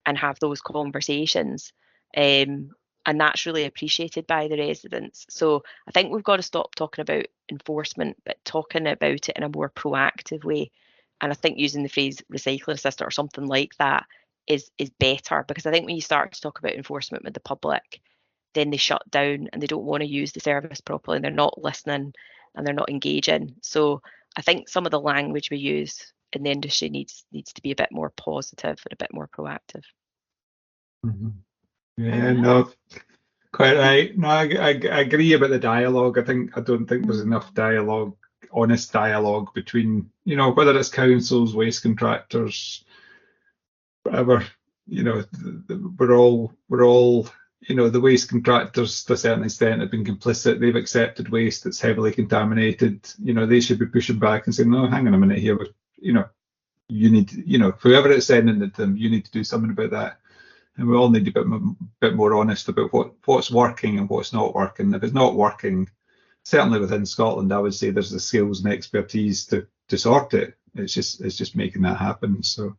[SPEAKER 4] and have those conversations, and that's really appreciated by the residents. So I think we've got to stop talking about enforcement, but talking about it in a more proactive way. And I think using the phrase recycling assistant or something like that is better, because I think when you start to talk about enforcement with the public, then they shut down and they don't want to use the service properly, and they're not listening and they're not engaging. So I think some of the language we use in the industry needs to be a bit more positive and a bit more proactive.
[SPEAKER 1] Mm-hmm. Yeah, no, quite right. No, I agree about the dialogue. I don't think there's enough dialogue, honest dialogue between, whether it's councils, waste contractors, whatever. We're all, the waste contractors to a certain extent have been complicit. They've accepted waste that's heavily contaminated. They should be pushing back and saying, no, hang on a minute here. You need, whoever it's sending it to them, you need to do something about that. And we all need to be a bit more honest about what's working and what's not working. If it's not working, certainly within Scotland, I would say there's the skills and expertise to sort it. It's just making that happen. So.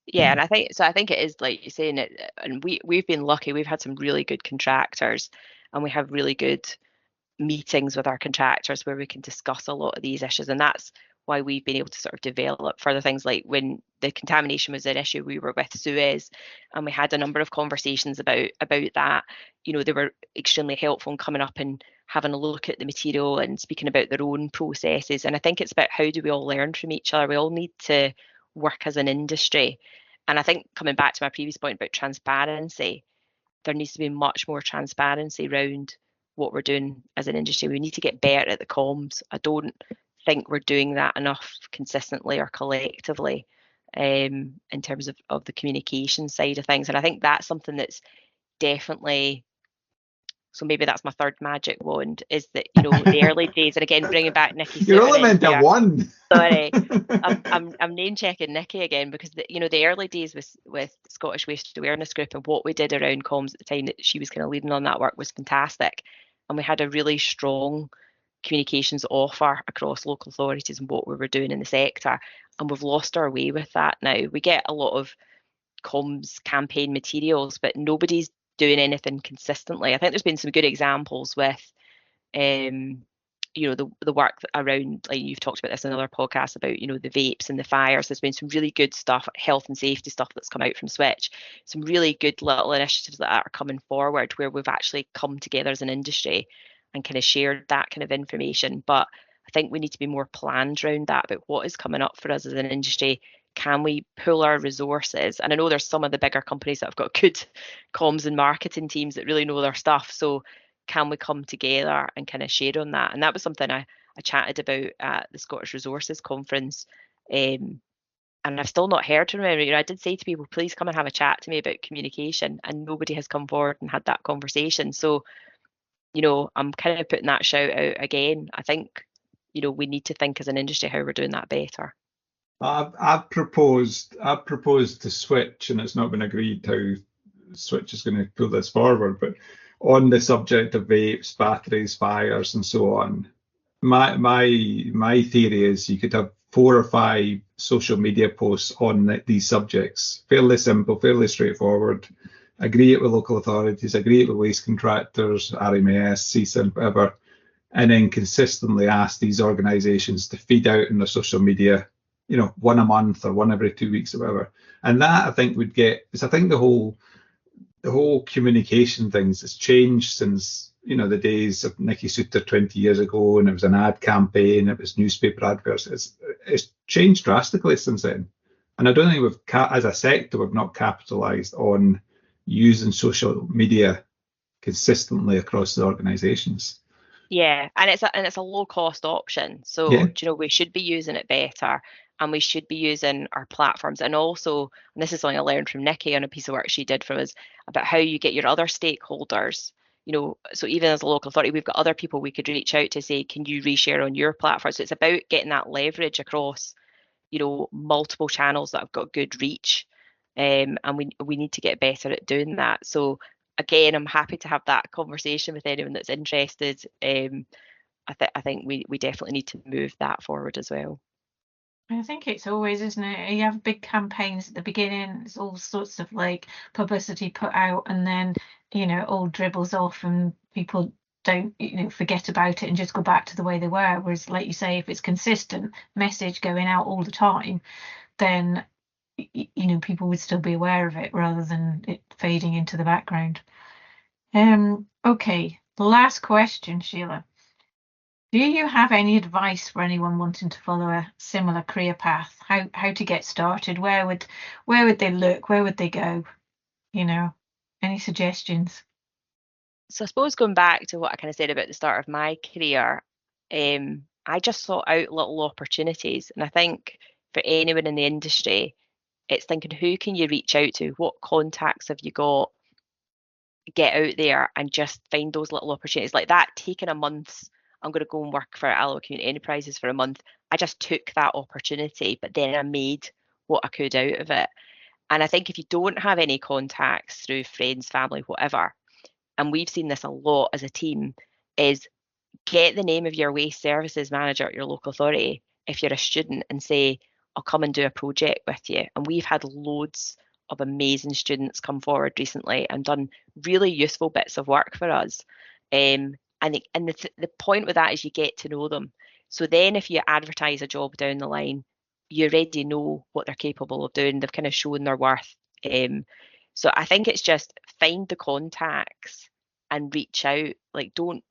[SPEAKER 4] Yeah, and I think it is like you're saying it, and we've been lucky. We've had some really good contractors, and we have really good meetings with our contractors where we can discuss a lot of these issues, and that's why we've been able to sort of develop further things. Like when the contamination was an issue, we were with Suez, and we had a number of conversations about that. They were extremely helpful in coming up and having a look at the material and speaking about their own processes. And I think it's about how do we all learn from each other. We all need to work as an industry. And I think coming back to my previous point about transparency, there needs to be much more transparency around what we're doing as an industry. We need to get better at the comms. I don't think we're doing that enough consistently or collectively in terms of the communication side of things. And I think that's something that's definitely, so maybe that's my third magic wand, is that, the early days, and again, bringing back Nikki.
[SPEAKER 1] You're only meant to one.
[SPEAKER 4] Sorry, I'm name checking Nikki again, because the early days with Scottish Waste Awareness Group and what we did around comms at the time that she was kind of leading on that work was fantastic. And we had a really strong communications offer across local authorities and what we were doing in the sector. And we've lost our way with that now. We get a lot of comms campaign materials, but nobody's doing anything consistently. I think there's been some good examples with the work around, like you've talked about this in another podcast about, the vapes and the fires. There's been some really good stuff, health and safety stuff that's come out from Switch. Some really good little initiatives that are coming forward where we've actually come together as an industry and kind of shared that kind of information. But I think we need to be more planned around that, about what is coming up for us as an industry. Can we pool our resources? And I know there's some of the bigger companies that have got good comms and marketing teams that really know their stuff. So can we come together and kind of share on that? And that was something I chatted about at the Scottish Resources Conference. And I've still not heard from them. I did say to people, please come and have a chat to me about communication, and nobody has come forward and had that conversation. So, I'm kind of putting that shout out again. I think, we need to think as an industry how we're doing that better.
[SPEAKER 1] I've proposed to Switch, and it's not been agreed how Switch is going to pull this forward, but on the subject of vapes, batteries, fires, and so on, my theory is you could have 4 or 5 social media posts on these subjects, fairly simple, fairly straightforward. agree it with local authorities, agree it with waste contractors, RMS, CSIM, whatever, and then consistently ask these organisations to feed out in their social media, one a month or one every 2 weeks or whatever. And that I think would get, because I think the whole communication things has changed since the days of Nicky Suter 20 years ago, and it was an ad campaign, it was newspaper adverts. It's changed drastically since then, and I don't think as a sector, we've not capitalised on using social media consistently across the organisations.
[SPEAKER 4] Yeah, and it's a low cost option, so
[SPEAKER 1] Yeah.
[SPEAKER 4] we should be using it better, and we should be using our platforms. And also, and this is something I learned from Nikki on a piece of work she did for us about how you get your other stakeholders. So even as a local authority, we've got other people we could reach out to say, can you reshare on your platform? So it's about getting that leverage across multiple channels that have got good reach, and we need to get better at doing that. So again, I'm happy to have that conversation with anyone that's interested. I think we definitely need to move that forward as well.
[SPEAKER 3] I think it's always, isn't it? You have big campaigns at the beginning, there's all sorts of like publicity put out, and then all dribbles off and people don't forget about it and just go back to the way they were. Whereas, like you say, if it's consistent message going out all the time, then people would still be aware of it rather than it fading into the background. Okay, last question, Sheila. Do you have any advice for anyone wanting to follow a similar career path? How to get started? Where would they look? Where would they go? Any suggestions?
[SPEAKER 4] So I suppose going back to what I kind of said about the start of my career, I just sought out little opportunities. And I think for anyone in the industry, it's thinking, who can you reach out to? What contacts have you got? Get out there and just find those little opportunities like that. Taking a month's, I'm going to go and work for Alloa Community Enterprises for a month. I just took that opportunity, but then I made what I could out of it. And I think if you don't have any contacts through friends, family, whatever, and we've seen this a lot as a team, is get the name of your waste services manager at your local authority if you're a student and say, I'll come and do a project with you. And we've had loads of amazing students come forward recently and done really useful bits of work for us. And the point with that is you get to know them. So then if you advertise a job down the line, you already know what they're capable of doing. They've kind of shown their worth. So I think it's just find the contacts and reach out. Like don't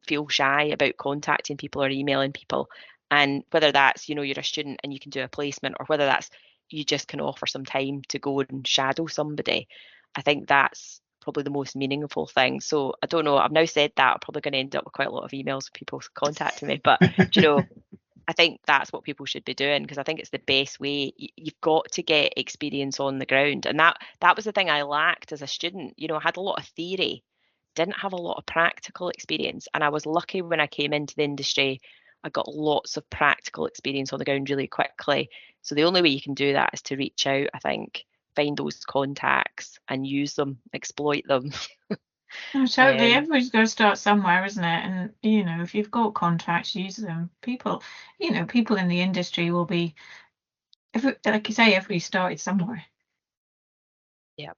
[SPEAKER 4] feel shy about contacting people or emailing people. And whether that's, you're a student and you can do a placement, or whether that's you just can offer some time to go and shadow somebody, I think that's probably the most meaningful thing. So I don't know, I've now said that, I'm probably going to end up with quite a lot of emails with people contacting me, but I think that's what people should be doing, because I think it's the best way. You've got to get experience on the ground. And that was the thing I lacked as a student. I had a lot of theory, didn't have a lot of practical experience. And I was lucky when I came into the industry, I got lots of practical experience on the ground really quickly. So the only way you can do that is to reach out, I think, find those contacts and use them, exploit them.
[SPEAKER 3] Oh, totally. Everybody's got to start somewhere, isn't it? And if you've got contacts, use them. People in the industry will be, like you say, everybody started somewhere.
[SPEAKER 4] Yeah.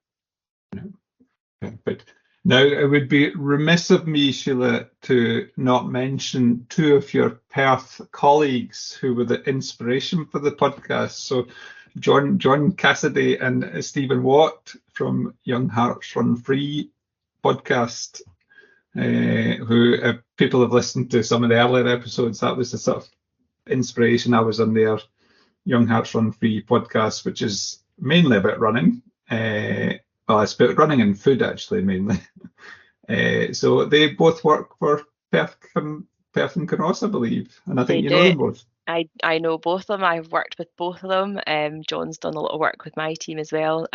[SPEAKER 1] But now it would be remiss of me, Sheila, to not mention two of your Perth colleagues who were the inspiration for the podcast. So John Cassidy and Stephen Watt from Young Hearts Run Free podcast, who people have listened to some of the earlier episodes. That was the sort of inspiration. I was on their Young Hearts Run Free podcast, which is mainly about running. Well, it's about running and food, actually, mainly. So they both work for Perth Kinross, I believe, and I think you know them both.
[SPEAKER 4] I know both of them. I've worked with both of them. John's done a lot of work with my team as well.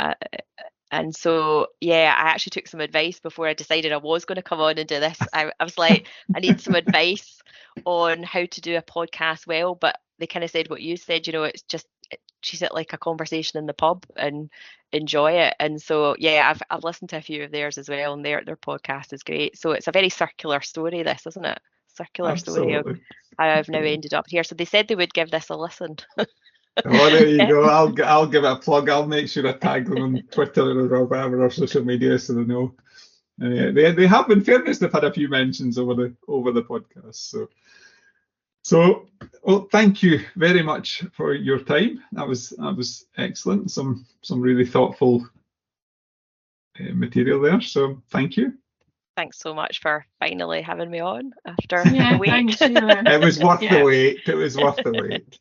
[SPEAKER 4] And so, yeah, I actually took some advice before I decided I was going to come on and do this. I was like, I need some advice on how to do a podcast well. But they kind of said what you said, it's just treat it like a conversation in the pub and enjoy it. And so, yeah, I've listened to a few of theirs as well, and their podcast is great. So it's a very circular story, this, isn't it? Circular Absolutely. Story of how I've now ended up here. So they said they would give this a listen.
[SPEAKER 1] Oh, there you go. I'll give it a plug. I'll make sure I tag them on Twitter or whatever, or social media, so they know. They have, in fairness, they've had a few mentions over the podcast. So well, thank you very much for your time. That was excellent. Some really thoughtful material there. So thank you.
[SPEAKER 4] Thanks so much for finally having me on after
[SPEAKER 3] Yeah,
[SPEAKER 4] a wait.
[SPEAKER 3] thanks, Sheila.
[SPEAKER 1] It was worth
[SPEAKER 3] Yeah.
[SPEAKER 1] the wait. It was worth the wait.